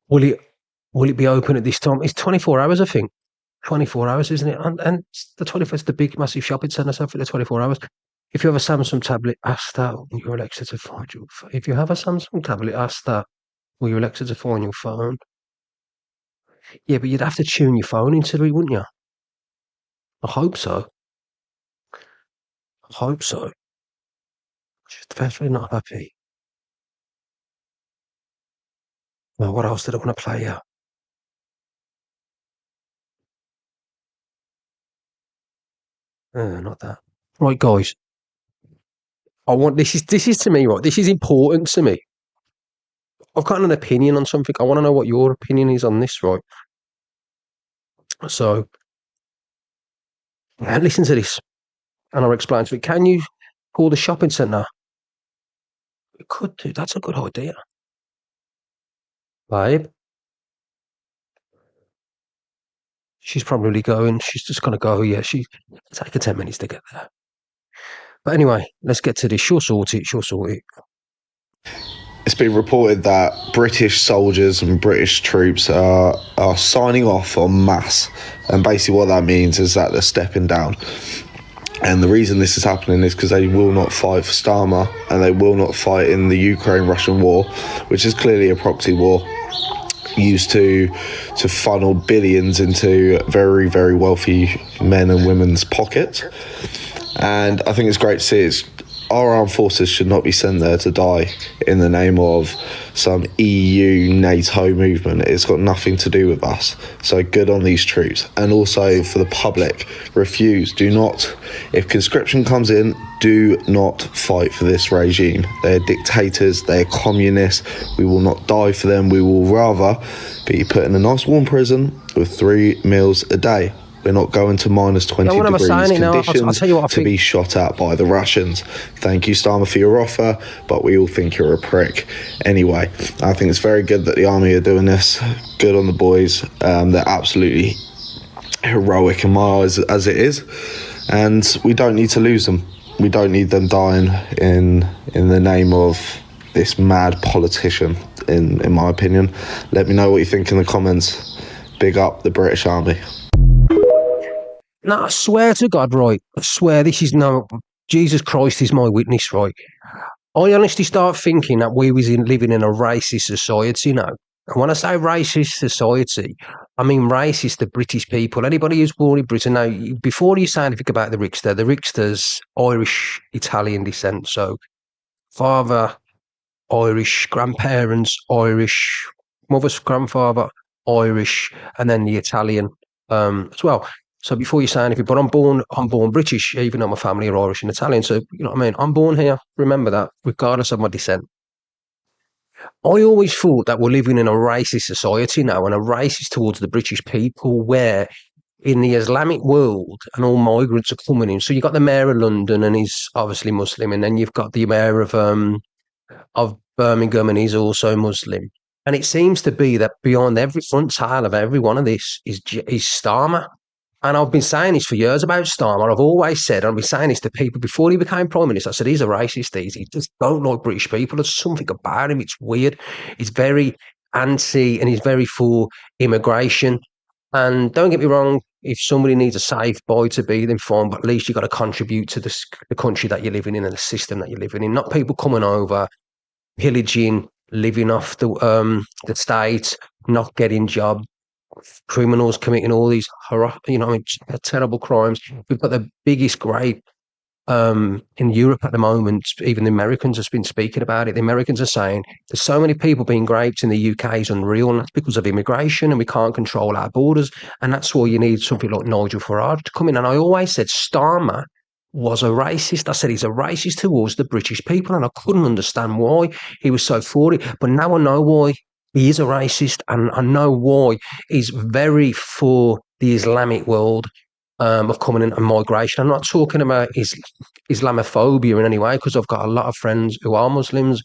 will it be open at this time? It's 24 hours, I think. 24 hours, isn't it? And the 21st, the big massive shopping centre, so for the 24 hours. If you have a Samsung tablet, ask that your Alexa to find your. If you have a Samsung tablet, ask that will your Alexa to find your phone. Yeah, but you'd have to tune your phone into it, wouldn't you? I hope so. I hope so. She's definitely not happy. Well, what else did I want to play out? Not that. Right, guys. I want this is to me, right? This is important to me. I've got an opinion on something. I want to know what your opinion is on this, right? So, listen to this, and I'll explain to it. Can you call the shopping centre? We could do. That's a good idea, babe. She's probably going. She's just gonna go. Yeah, take her 10 minutes to get there. But anyway, let's get to this. She'll sort it. It's been reported that British soldiers and British troops are signing off en masse, and basically what that means is that they're stepping down. And the reason this is happening is because they will not fight for Starmer, and they will not fight in the Ukraine-Russian war, which is clearly a proxy war used to funnel billions into very, very wealthy men and women's pockets. And I think it's great to see our armed forces should not be sent there to die in the name of some EU, NATO movement. It's got nothing to do with us. So good on these troops. And also for the public, if conscription comes in, do not fight for this regime. They're dictators, they're communists. We will not die for them. We will rather be put in a nice warm prison with 3 meals a day. We're not going to minus 20 degrees conditions to be shot at by the Russians. Thank you, Starmer, for your offer, but we all think you're a prick. Anyway, I think it's very good that the army are doing this. Good on the boys. They're absolutely heroic in my eyes as it is. And we don't need to lose them. We don't need them dying in the name of this mad politician, in my opinion. Let me know what you think in the comments. Big up the British Army. No, I swear to God, right? I swear Jesus Christ is my witness, right? I honestly start thinking that we was living in a racist society now. And when I say racist society, I mean racist to British people. Anybody who's born in Britain now, before you say anything about the Ricksta's Irish, Italian descent. So father, Irish, grandparents, Irish, mother's grandfather, Irish, and then the Italian as well. So before you say anything, but I'm born British, even though my family are Irish and Italian. So you know what I mean? I'm born here. Remember that, regardless of my descent. I always thought that we're living in a racist society now, and a racist towards the British people, where in the Islamic world and all migrants are coming in. So you've got the mayor of London, and he's obviously Muslim, and then you've got the mayor of Birmingham, and he's also Muslim. And it seems to be that beyond every front tile of every one of this is Starmer. And I've been saying this for years about Starmer. I've always said, I've been saying this to people before he became Prime Minister. I said, he's a racist. He just don't like British people. There's something about him. It's weird. He's very anti, and he's very for immigration. And don't get me wrong, if somebody needs a safe boy to be, then fine, but at least you've got to contribute to the country that you're living in and the system that you're living in. Not people coming over, pillaging, living off the state, not getting jobs. Criminals committing all these terrible crimes. We've got the biggest grape in Europe at the moment. Even the Americans have been speaking about it. The Americans are saying there's so many people being raped in the UK is unreal, and that's because of immigration, and we can't control our borders, and that's why you need something like Nigel Farage to come in. And I always said Starmer was a racist. I said he's a racist towards the British people, and I couldn't understand why he was so for it. But now I know why. He is a racist, and I know why. He's very for the Islamic world of coming in and migration. I'm not talking about Islamophobia in any way, because I've got a lot of friends who are Muslims,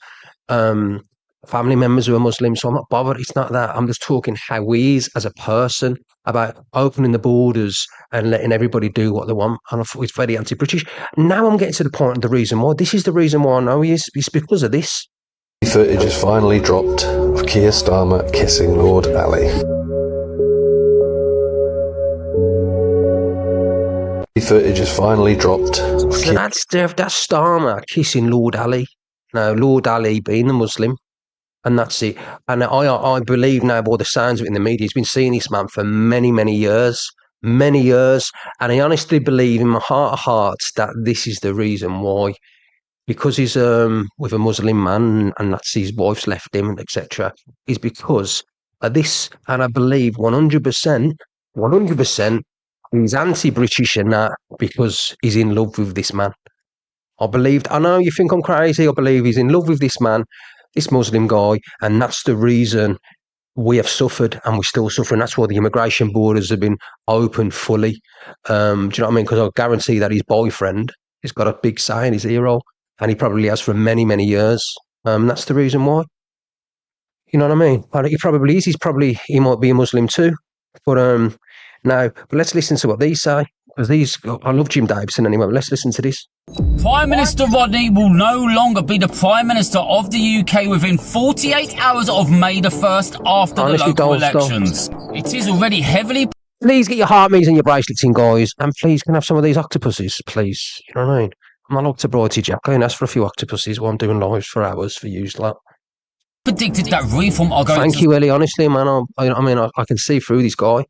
family members who are Muslim, so I'm not bothered. It's not that. I'm just talking how he is as a person, about opening the borders and letting everybody do what they want. And I thought it's very anti-British. Now I'm getting to the point of the reason why. This is the reason why I know he is. It's because of this. Footage is finally dropped of Keir Starmer kissing Lord Ali. Footage is finally dropped. So that's Starmer kissing Lord Ali. Now, Lord Ali being a Muslim, and that's it. And I believe now, by the sounds of it in the media, he's been seeing this man for many, many years. And I honestly believe in my heart of hearts that this is the reason why. Because he's with a Muslim man and that's his wife's left him, etc., is because of this. And I believe 100%, he's anti-British and that because he's in love with this man. I know you think I'm crazy, I believe he's in love with this man, this Muslim guy, and that's the reason we have suffered and we're still suffering. That's why the immigration borders have been open fully. Do you know what I mean? Because I guarantee that his boyfriend has got a big say in his ear roll, and he probably has for many, many years. That's the reason why. You know what I mean? He probably is. He might be a Muslim too. But let's listen to what these say. Because I love Jim Davison anyway. But let's listen to this. Prime Minister Rodney will no longer be the Prime Minister of the UK within 48 hours of May the 1st after the local elections. It is already heavily... Please get your heart meats and your bracelets in, guys. And please can I have some of these octopuses, please. You know what I mean? I'm not octobrighty Jack. I can ask for a few octopuses while I'm doing lives for hours for you, lot. Predicted that reform are going Thank you, Ellie. Honestly, man, I can see through this guy.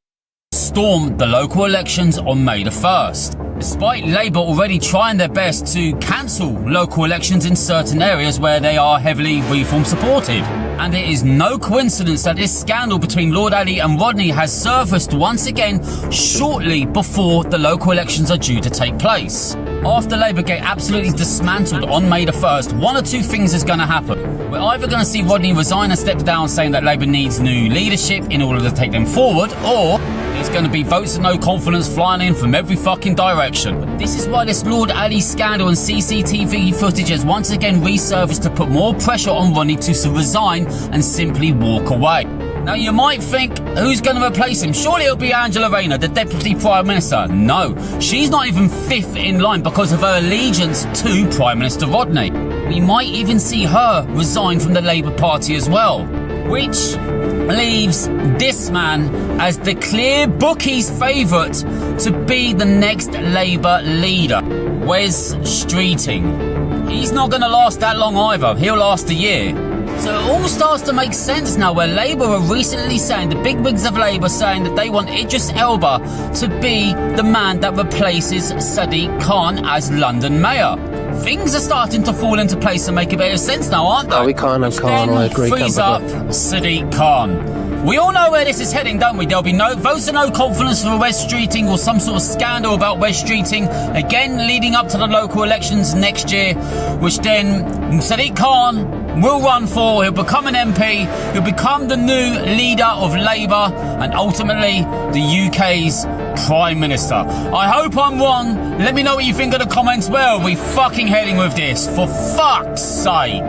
Storm the local elections on May the 1st. Despite Labour already trying their best to cancel local elections in certain areas where they are heavily reform supported. And it is no coincidence that this scandal between Lord Ali and Rodney has surfaced once again shortly before the local elections are due to take place. After Labour get absolutely dismantled on May the 1st, one or two things is going to happen. We're either going to see Rodney resign and step down saying that Labour needs new leadership in order to take them forward, or it's going to be votes of no confidence flying in from every fucking direction. This is why this Lord Ali scandal and CCTV footage has once again resurfaced to put more pressure on Rodney to resign and simply walk away. Now you might think, who's going to replace him? Surely it'll be Angela Rayner, the Deputy Prime Minister. No, she's not even fifth in line because of her allegiance to Prime Minister Rodney. We might even see her resign from the Labour Party as well. Which leaves this man as the clear bookie's favourite to be the next Labour leader, Wes Streeting. He's not going to last that long either. He'll last a year. So it all starts to make sense now, where Labour are recently saying, the bigwigs of Labour saying that they want Idris Elba to be the man that replaces Sadiq Khan as London Mayor. Things are starting to fall into place and make a bit of sense now, aren't they? No, we can't have Khan, I agree. Freeze up Sadiq Khan. We all know where this is heading, don't we? There'll be no votes of no confidence for Wes Streeting, or some sort of scandal about Wes Streeting, again leading up to the local elections next year, which then Sadiq Khan will run for. He'll become an MP, he'll become the new leader of Labour, and ultimately the UK's Prime Minister. I hope I'm wrong. Let me know what you think in the comments. Where are we fucking heading with this? For fuck's sake.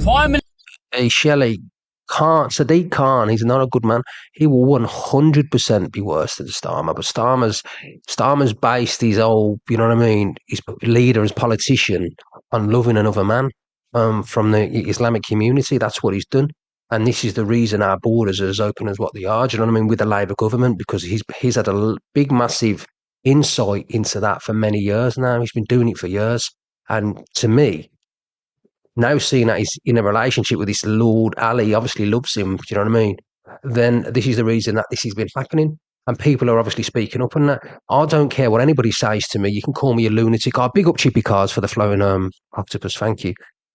Prime Minister... Hey, Shelley. Sadiq Khan, he's not a good man. He will 100% be worse than Starmer. But Starmer's based his whole, you know what I mean, his leader as politician on loving another man from the Islamic community. That's what he's done. And this is the reason our borders are as open as what they are. Do you know what I mean? With the Labour government, because he's had a big, massive insight into that for many years now. He's been doing it for years. And to me, now seeing that he's in a relationship with this Lord Ali, obviously loves him, do you know what I mean? Then this is the reason that this has been happening. And people are obviously speaking up on that. I don't care what anybody says to me. You can call me a lunatic. I'll big up Chippy Cards for the flowing octopus. Thank you.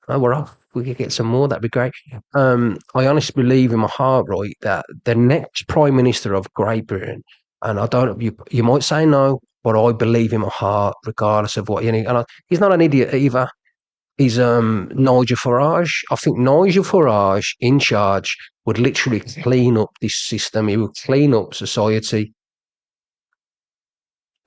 Oh, we're off. We could get some more. That'd be great. I honestly believe in my heart, right, that the next Prime Minister of Great Britain, and I don't, you might say no, but I believe in my heart, regardless of what, you know, and he's not an idiot either. He's Nigel Farage. I think Nigel Farage in charge would literally clean up this system. He would clean up society.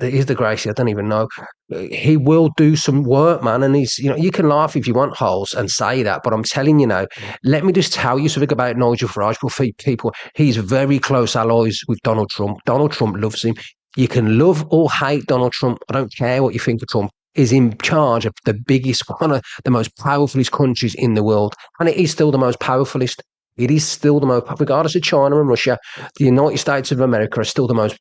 He's the Gracie. I don't even know. He will do some work, man. And he's, you can laugh if you want, holes, and say that, but I'm telling you now. Let me just tell you something about Nigel Farage. For people, he's very close allies with Donald Trump. Donald Trump loves him. You can love or hate Donald Trump. I don't care what you think of Trump. Is in charge of the biggest, one of the most powerfulest countries in the world, and it is still the most powerfulest. It is still the most, regardless of China and Russia, the United States of America are still the most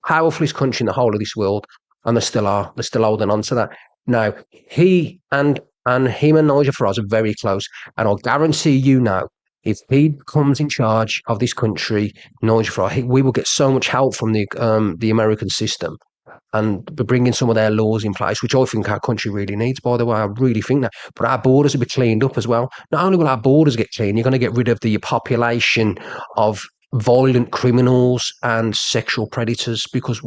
powerfulest country in the whole of this world, and they still are. They're still holding on to that. Now, he and him and Nigel Farage are very close, and I'll guarantee you now, if he comes in charge of this country, Nigel Farage, we will get so much help from the American system, and bringing some of their laws in place, which I think our country really needs, by the way. I really think that. But our borders will be cleaned up as well. Not only will our borders get clean, you're going to get rid of the population of violent criminals and sexual predators, because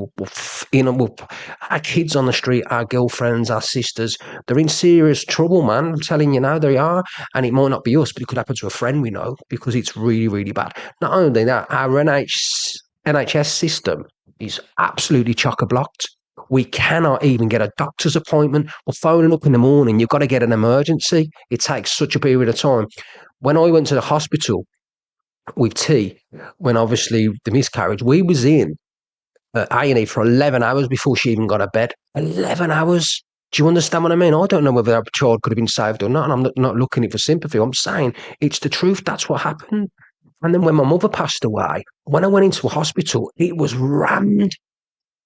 our kids on the street, our girlfriends, our sisters, they're in serious trouble, man. I'm telling you now, they are. And it might not be us, but it could happen to a friend we know, because it's really, really bad. Not only that, our NHS system is absolutely chock-a-blocked. We cannot even get a doctor's appointment. We're phoning up in the morning. You've got to get an emergency. It takes such a period of time. When I went to the hospital with T, when obviously the miscarriage, we was in A&E for 11 hours before she even got a bed. 11 hours. Do you understand what I mean? I don't know whether that child could have been saved or not, and I'm not looking at it for sympathy. I'm saying it's the truth. That's what happened. And then when my mother passed away, when I went into a hospital, it was rammed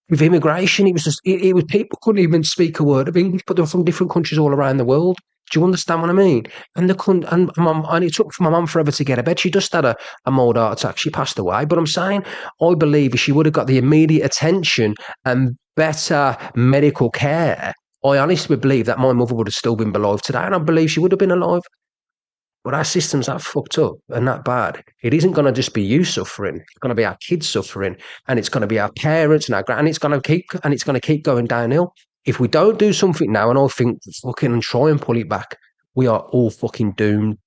with immigration. It was just, it was, people couldn't even speak a word of English, but they were from different countries all around the world. Do you understand what I mean? And they couldn't, and it took for my mum forever to get a bed. She just had a mild heart attack. She passed away. But I'm saying, I believe if she would have got the immediate attention and better medical care, I honestly believe that my mother would have still been alive today. And I believe she would have been alive. But our system's that fucked up and that bad. It isn't going to just be you suffering. It's going to be our kids suffering, and it's going to be our parents and and it's going to keep going downhill. If we don't do something now, and I think fucking and try and pull it back, we are all fucking doomed.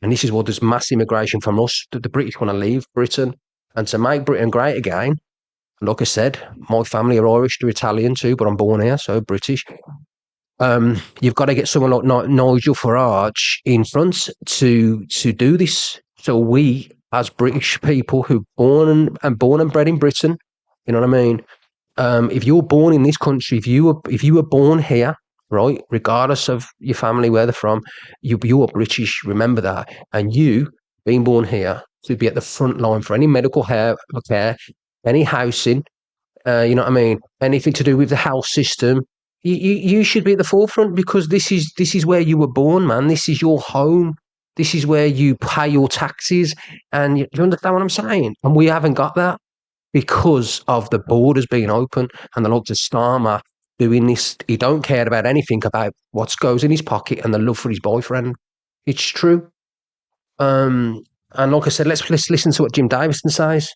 And this is what there's mass immigration from us. The British want to leave Britain, and to make Britain great again. Like I said, my family are Irish, they're Italian too, but I'm born here, so British. You've got to get someone like Nigel Farage in front to do this. So we, as British people who born and bred in Britain, you know what I mean? If you're born in this country, if you were born here, right, regardless of your family, where they're from, you are British. Remember that. And you, being born here, to be at the front line for any medical care, any housing, you know what I mean? Anything to do with the health system. You should be at the forefront, because this is where you were born, man. This is your home. This is where you pay your taxes. And you understand what I'm saying? And we haven't got that because of the borders being open and the likes of Starmer doing this. He don't care about anything about what goes in his pocket and the love for his boyfriend. It's true. And like I said, let's listen to what Jim Davison says.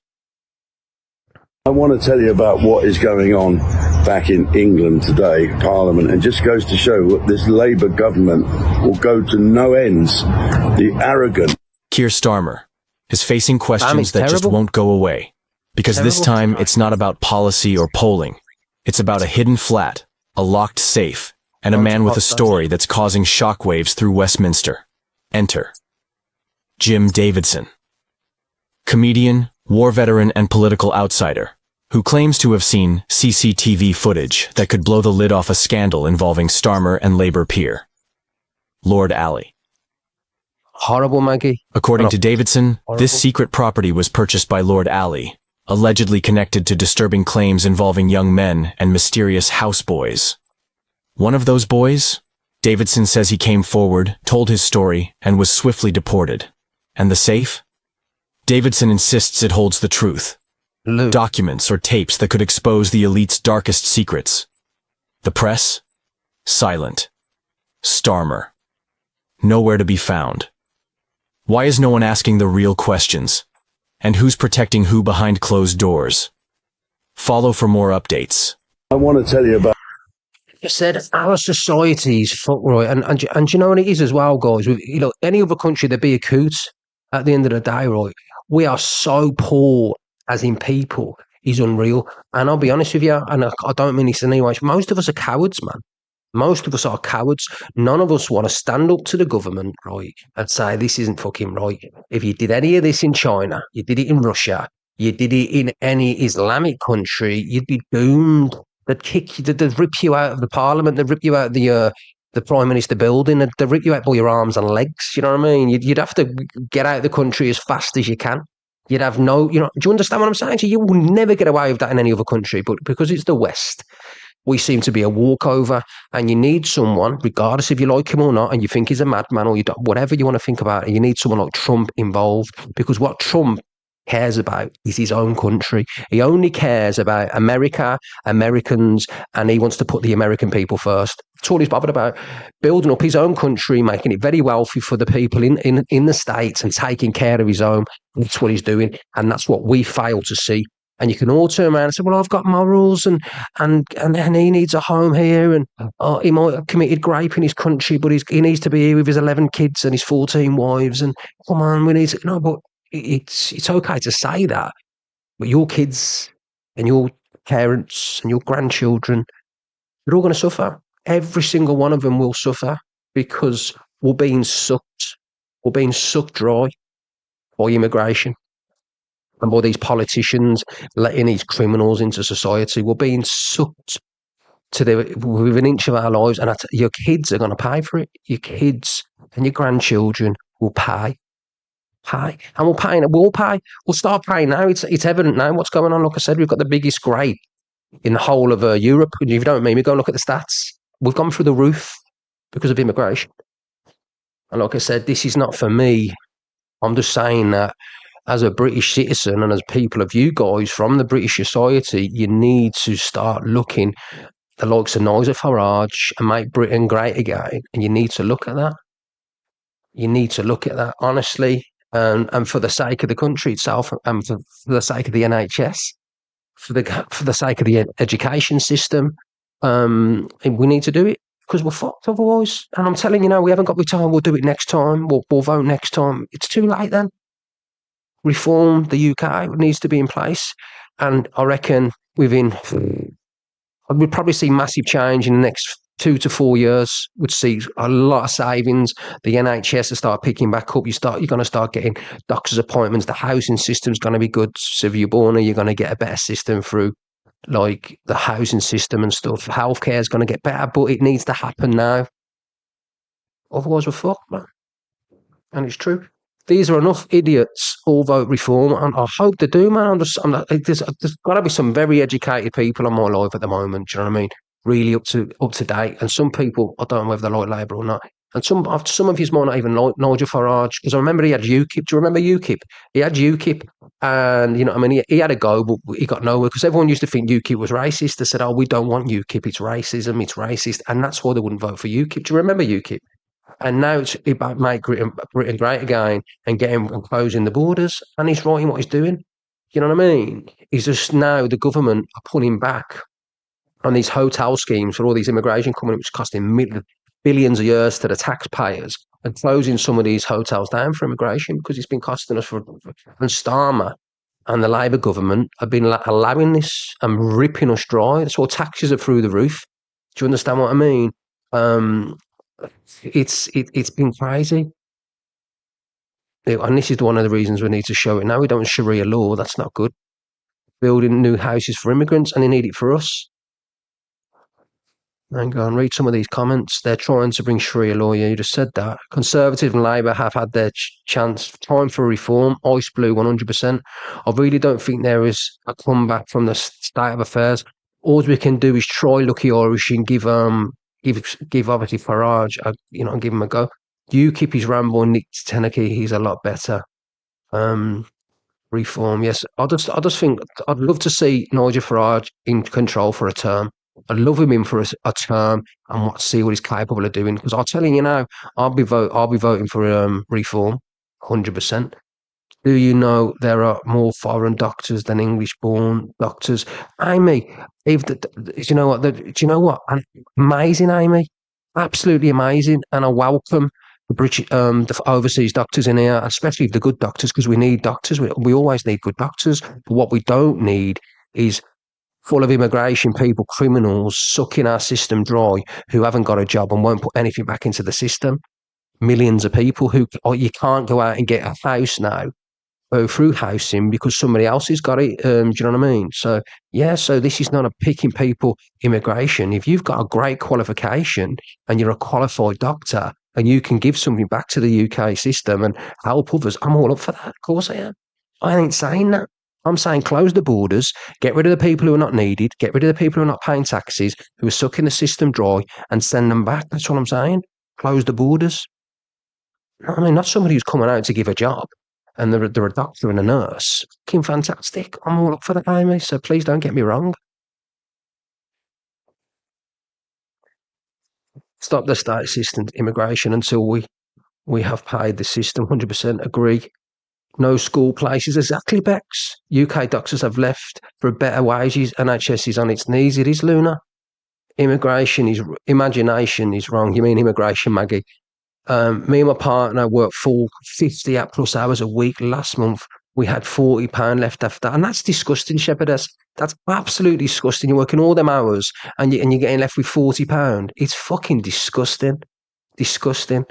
I want to tell you about what is going on back in England today, Parliament, and just goes to show that this Labour government will go to no ends. The arrogant. Keir Starmer is facing questions that just won't go away. Because this time, it's not about policy or polling. It's about a hidden flat, a locked safe, and a man with a story that's causing shockwaves through Westminster. Enter Jim Davidson. Comedian, war veteran, and political outsider, who claims to have seen CCTV footage that could blow the lid off a scandal involving Starmer and Labour peer Lord Alley. Horrible, Maggie. According to Davidson, this secret property was purchased by Lord Alley, allegedly connected to disturbing claims involving young men and mysterious houseboys. One of those boys? Davidson says he came forward, told his story, and was swiftly deported. And the safe? Davidson insists it holds the truth. Documents or tapes that could expose the elite's darkest secrets. The press? Silent. Starmer. Nowhere to be found. Why is no one asking the real questions? And who's protecting who behind closed doors? Follow for more updates. I want to tell you about. I said our society is fucked, right, and you know what it is as well, guys. Any other country, there'd be a coup at the end of the day, right? We are so poor as in people. is unreal. And I'll be honest with you, and I don't mean this in any way. Most of us are cowards, man. Most of us are cowards. None of us want to stand up to the government, right, and say this isn't fucking right. If you did any of this in China, you did it in Russia, you did it in any Islamic country, you'd be doomed. They'd kick you, they'd rip you out of the parliament, they'd rip you out of the Prime Minister building, they'd rip you out by your arms and legs. You know what I mean? You'd have to get out of the country as fast as you can. You'd have no, do you understand what I'm saying? So you will never get away with that in any other country, but because it's the West, we seem to be a walkover, and you need someone, regardless if you like him or not, and you think he's a madman or whatever you want to think about, and you need someone like Trump involved, because what Trump cares about is his own country. He only cares about America, Americans, and he wants to put the American people first. That's all he's bothered about. Building up his own country, making it very wealthy for the people in the States, and taking care of his own. That's what he's doing, and that's what we fail to see. And you can all turn around and say, well, I've got morals and he needs a home here, and he might have committed rape in his country, but he needs to be here with his 11 kids and his 14 wives, and come on, we need to, no, but it's okay to say that, but your kids and your parents and your grandchildren, they're all going to suffer. Every single one of them will suffer, because we're being sucked dry by immigration. And by these politicians letting these criminals into society, we're being sucked with an inch of our lives, and your kids are going to pay for it. Your kids and your grandchildren will pay, and we'll pay. We'll start paying now. It's evident now what's going on. Like I said, we've got the biggest grape in the whole of Europe. And if you don't mean me, go and look at the stats. We've gone through the roof because of immigration. And like I said, this is not for me. I'm just saying that, as a British citizen and as people of you guys from the British society, you need to start looking the likes of Nigel Farage and make Britain great again. And you need to look at that. You need to look at that, honestly, and for the sake of the country itself, and for the sake of the NHS, for the sake of the education system, we need to do it, because we're fucked otherwise. And I'm telling you now, we haven't got the time. We'll do it next time. We'll vote next time. It's too late then. Reform the UK needs to be in place, and I reckon we'd probably see massive change in the next 2 to 4 years. We'd see a lot of savings. The NHS will start picking back up. You're going to start getting doctors' appointments. The housing system's going to be good. So if you're born, you're going to get a better system through like the housing system and stuff. Healthcare is going to get better, but it needs to happen now. Otherwise, we're fucked, man. And it's true. These are enough idiots all vote reform, and I hope they do, man. There's got to be some very educated people on my life at the moment. Do you know what I mean? Really up to date. And some people, I don't know whether they like Labour or not. And some of you might not even like Nigel Farage, because I remember he had UKIP. Do you remember UKIP? He had UKIP, and you know what I mean. He had a go, but he got nowhere, because everyone used to think UKIP was racist. They said, "Oh, we don't want UKIP. It's racism. It's racist," and that's why they wouldn't vote for UKIP. Do you remember UKIP? And now it's about make Britain great again and getting and closing the borders. And he's writing what he's doing. You know what I mean? He's just now the government are pulling back on these hotel schemes for all these immigration coming, which is costing billions of years to the taxpayers, and closing some of these hotels down for immigration, because it's been costing us and Starmer and the Labour government have been allowing this and ripping us dry. That's why taxes are through the roof. Do you understand what I mean? It's been crazy, and this is one of the reasons we need to show it now. We don't want Sharia law. That's not good. Building new houses for immigrants, and they need it for us. And go and read some of these comments. They're trying to bring Sharia law. Yeah, you just said that. Conservative and Labour have had their chance. Time for reform. Ice blue, 100%. I really don't think there is a comeback from the state of affairs. All we can do is try Lucky Irish and give obviously Farage, and give him a go. UKIP is Rambo, Nick Teneke, he's a lot better. Reform, yes. I just think I'd love to see Nigel Farage in control for a term. I'd love him in for a term and see what he's capable of doing. Because I'm telling you now, I'll be voting for reform, 100%. Do you know there are more foreign doctors than English-born doctors? Amy, do you know what? Amazing, Amy, absolutely amazing, and I welcome the British, the overseas doctors in here, especially the good doctors, because we need doctors. We always need good doctors. But what we don't need is full of immigration people, criminals, sucking our system dry, who haven't got a job and won't put anything back into the system. Millions of people who you can't go out and get a house now through housing because somebody else has got it. Do you know what I mean? So so this is not a picking people immigration. If you've got a great qualification and you're a qualified doctor and you can give something back to the UK system and help others, I'm all up for that. Of course I am. I ain't saying that. I'm saying close the borders, get rid of the people who are not needed, get rid of the people who are not paying taxes, who are sucking the system dry, and send them back. That's what I'm saying. Close the borders. I mean, not somebody who's coming out to give a job and they're a doctor and a nurse. Fucking fantastic. I'm all up for that, Amy, so please don't get me wrong. Stop the state assisted immigration until we have paid the system. 100% agree. No school places. Exactly, Bex. UK doctors have left for better wages. NHS is on its knees. It is, Luna. Immigration is... Imagination is wrong. You mean immigration, Maggie? Me and my partner worked full 50 plus hours a week last month. We had £40 left after that. And that's disgusting, Shepherdess. That's absolutely disgusting. You're working all them hours and you're getting left with £40. It's fucking disgusting. Disgusting.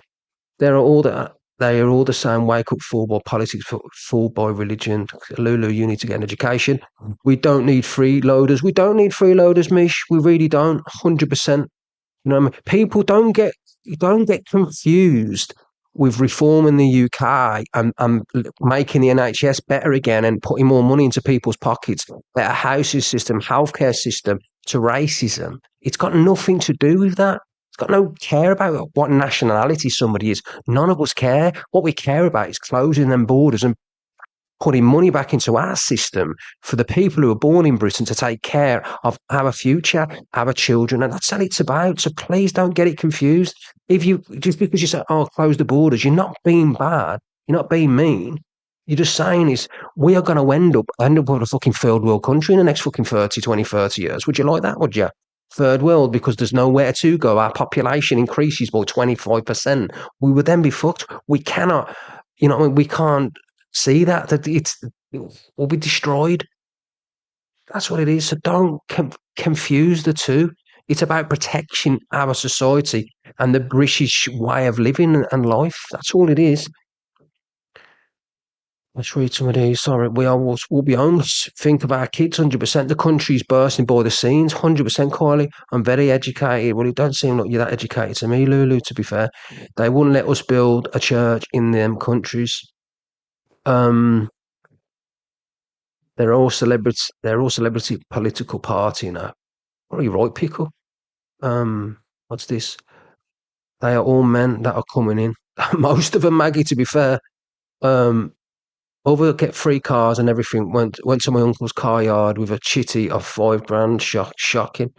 They are all the same. Wake up, fooled by politics, fooled by religion. Lulu, you need to get an education. We don't need freeloaders. We don't need freeloaders, Mish. We really don't. 100%. You know what I mean? People don't get confused with reforming the UK and making the NHS better again and putting more money into people's pockets, better housing system, healthcare system, to racism. It's got nothing to do with that. It's got no care about what nationality somebody is. None of us care. What we care about is closing them borders and putting money back into our system for the people who are born in Britain to take care of our future, our children, and that's what it's about. So please don't get it confused. Just because you say, "Oh, close the borders," you're not being bad. You're not being mean. You're just saying we are going to end up with a fucking third world country in the next fucking 30 years. Would you like that? Would you? Third world, because there's nowhere to go. Our population increases by 25%. We would then be fucked. We cannot, we can't see that we'll be destroyed. That's what it is. So don't confuse the two. It's about protecting our society and the British way of living and life. That's all it is. Let's read some of these. Sorry, we'll be homeless. Think of our kids, 100%. The country's bursting by the seams, 100%, Kylie. I'm very educated. Well, it don't seem like you're that educated to me, Lulu, to be fair. They wouldn't let us build a church in them countries. They're all celebrities. They're all celebrity political party now. What are you right, Pickle? What's this? They are all men that are coming in. Most of them, Maggie, to be fair. Over get free cars and everything. Went to my uncle's car yard with a chitty of £5,000. Shocking.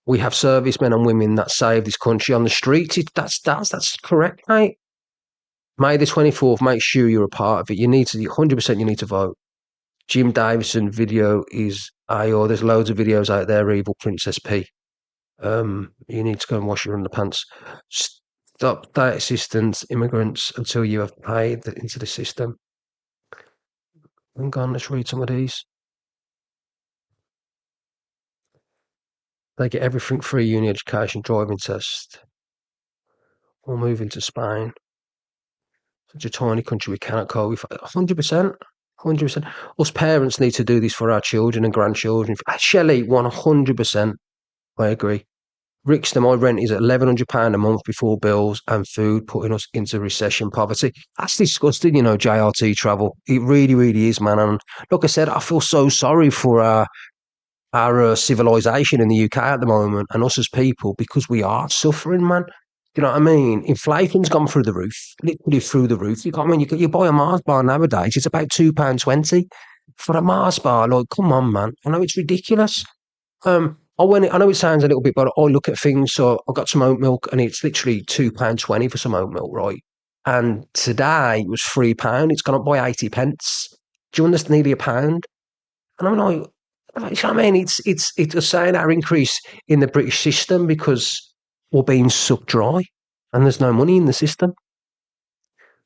We have servicemen and women that save this country on the streets. That's correct, mate. May the 24th, make sure you're a part of it. You need to, 100% you need to vote. Jim Davison video is there's loads of videos out there, Evil Princess P. You need to go and wash your underpants. Stop state assistance immigrants until you have paid into the system. Hang on, let's read some of these. They get everything free, uni education, driving test. We're moving to Spain. Such a tiny country we cannot cope with. 100%. 100%. Us parents need to do this for our children and grandchildren. Shelley, 100%. I agree. Ricksta, my rent is at £1,100 a month before bills and food, putting us into recession poverty. That's disgusting, JRT travel. It really, really is, man. And like I said, I feel so sorry for our civilization in the UK at the moment and us as people, because we are suffering, man. You know what I mean? Inflation's gone through the roof, literally through the roof. You buy a Mars bar nowadays, it's about £2.20 for a Mars bar. Like, come on, man. I know it's ridiculous. I know it sounds a little bit, but I look at things. So I got some oat milk, and it's literally £2.20 for some oat milk, right? And today it was £3. It's gone up by 80 pence. Do you understand? Nearly £1. And I'm like, you know what I mean? It's a saying our increase in the British system because we're being sucked dry, and there's no money in the system.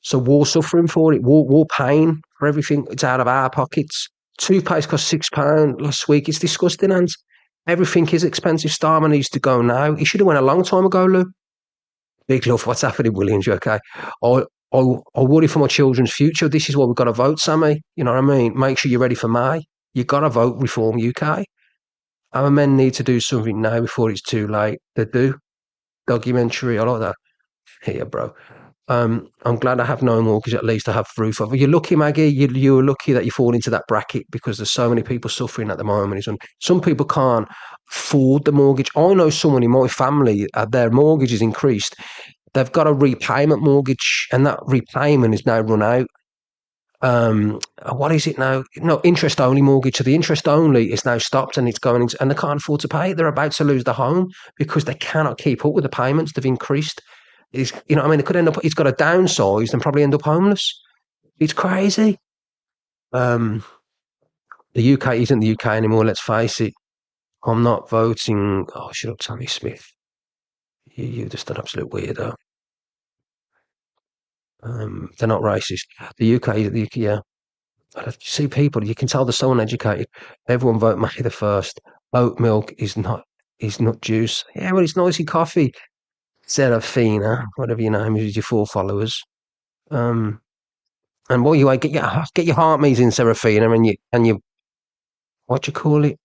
So we're suffering for it. We're paying for everything. It's out of our pockets Toothpaste cost £6 last week. It's disgusting, and everything is expensive. Starmer needs to go now. He should have went a long time ago, Lou. Big love. What's happening, Williams? You okay? I worry for my children's future. This is why we've got to vote, Sammy. You know what I mean? Make sure you're ready for May. You've got to vote Reform UK. Our men need to do something now before it's too late. They do. Documentary. I like that. Here, bro. I'm glad I have no mortgage. At least I have roof over. You're lucky, Maggie. You're lucky that you fall into that bracket because there's so many people suffering at the moment. Some people can't afford the mortgage. I know someone in my family, their mortgage is increased. They've got a repayment mortgage, and that repayment is now run out. What is it now? No, interest only mortgage. So the interest only is now stopped, and it's going into, and they can't afford to pay it. They're about to lose the home because they cannot keep up with the payments. They've increased. You know what I mean? It could end up, he's got to downsize and probably end up homeless. It's crazy. The UK isn't the UK anymore, let's face it. I'm not voting. Oh, shut up, Tammy Smith. You're just an absolute weirdo. They're not racist. The UK, yeah. You see people, you can tell they're so uneducated. Everyone vote May the 1st. Oat milk is not juice. Yeah, well, it's noisy coffee. Serafina, whatever your name is, your 4 followers. And what you get your heart meat in Serafina, and you what do you call it?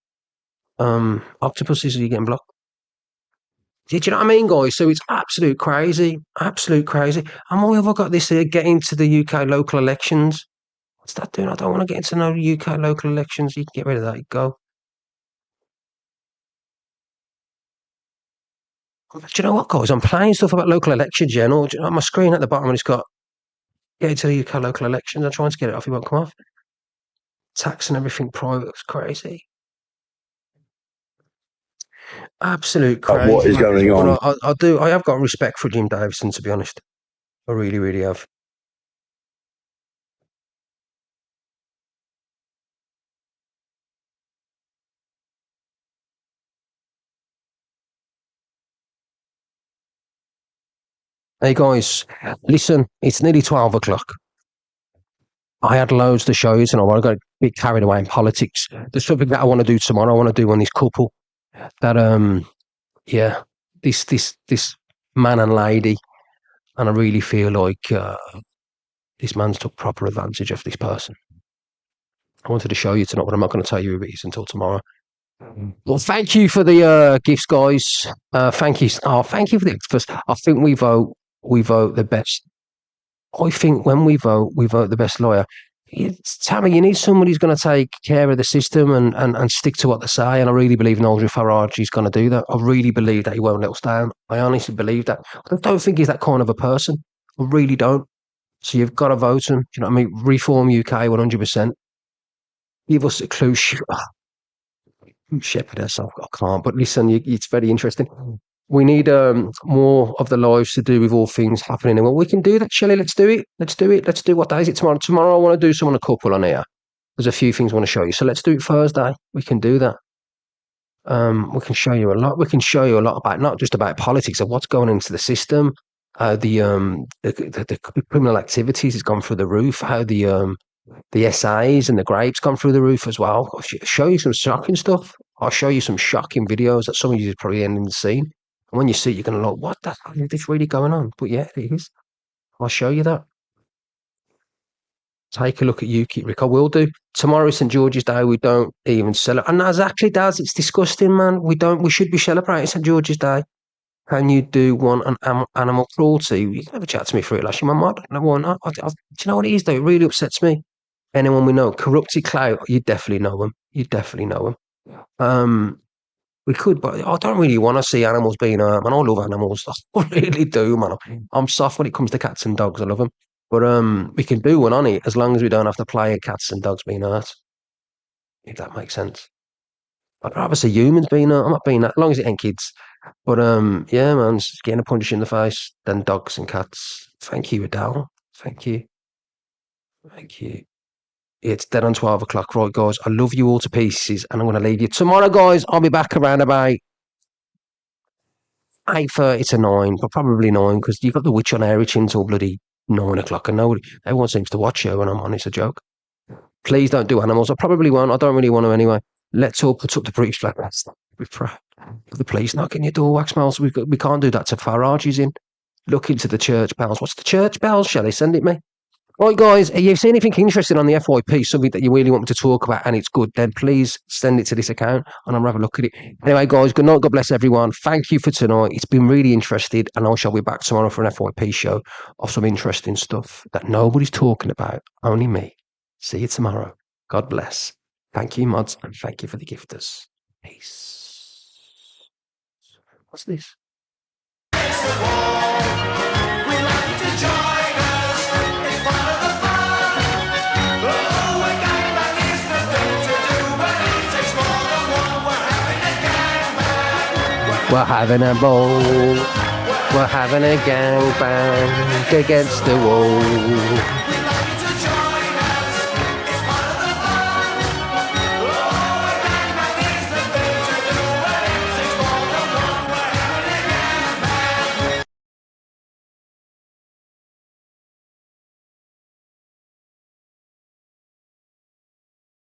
Octopuses are getting blocked. Do you know what I mean, guys? So it's absolute crazy. And why have I got this here? Get into the UK local elections. What's that doing? I don't want to get into no UK local elections. You can get rid of that. You go. Do you know what, guys? I'm playing stuff about local elections, yeah. No, on my screen at the bottom, and it's got get into the UK local elections. I'm trying to get it off. It won't come off. Tax and everything private. It's crazy. Absolute crazy. What is going on? I have got respect for Jim Davison, to be honest. I really, really have. Hey guys, listen, it's nearly 12 o'clock. I had loads to show you tonight. I got a bit carried away in politics. There's something that I want to do tomorrow. I want to do on this couple that, yeah, this man and lady, and I really feel like this man's took proper advantage of this person. I wanted to show you tonight, but I'm not going to tell you who it is until tomorrow. Well, thank you for the gifts, guys. Thank you. Oh, thank you for the gifts. I think we vote the best. I think when we vote the best lawyer. Tammy, you need somebody who's going to take care of the system and stick to what they say. And I really believe Nigel Farage is going to do that. I really believe that he won't let us down. I honestly believe that. I don't think he's that kind of a person. I really don't. So you've got to vote him. Do you know what I mean? Reform UK 100%. Give us a clue. Shepherd herself. I can't. But listen, it's very interesting. We need more of the lives to do with all things happening. Well, we can do that, Shelley. Let's do it. Let's do what day is it tomorrow? Tomorrow I want to do some on a couple on here. There's a few things I want to show you. So let's do it Thursday. We can do that. We can show you a lot. We can show you a lot about not just about politics of what's going into the system. The criminal activities has gone through the roof. How the SAs and the grapes gone through the roof as well. I'll show you some shocking stuff. I'll show you some shocking videos that some of you probably haven't seen. And when you see it, you're going to look, what the hell is this really going on? But yeah, it is. I'll show you that. Take a look at UKIP, Rick. I will do. Tomorrow is St. George's Day. We don't even celebrate. And as actually does, it's disgusting, man. We should be celebrating St. George's Day. Can you do one on animal cruelty? You can have a chat to me for it, Lashy. My mum, no one. Do you know what it is, though? It really upsets me. Anyone we know, corrupted clout, you definitely know them. We could, but I don't really want to see animals being hurt, man. I love animals. I really do, man. I'm soft when it comes to cats and dogs. I love them. But we can do one on it as long as we don't have to play cats and dogs being hurt. If that makes sense. I'd rather see humans being hurt. I'm not being that, as long as it ain't kids. But yeah, man, just getting a punch in the face than dogs and cats. Thank you, Adele. Thank you. It's dead on 12 o'clock. Right, guys, I love you all to pieces, and I'm going to leave you. Tomorrow, guys, I'll be back around about 8:30 to 9, but probably 9, because you've got the witch on air until bloody 9 o'clock, and everyone seems to watch you when I'm on. It's a joke. Please don't do animals. I probably won't. I don't really want to anyway. Let's all put up the British flag. We pray. The police knocking your door, wax mouse. We can't do that to Farage. He's in. Look into the church bells. What's the church bells? Shall they send it me? Right, guys, if you see anything interesting on the FYP, something that you really want me to talk about and it's good, then please send it to this account and I'll have a look at it. Anyway, guys, good night. God bless everyone. Thank you for tonight. It's been really interesting, and I shall be back tomorrow for an FYP show of some interesting stuff that nobody's talking about, only me. See you tomorrow. God bless. Thank you, mods, and thank you for the gifters. Peace. What's this? We're having a ball. We're having a gangbang against the wall.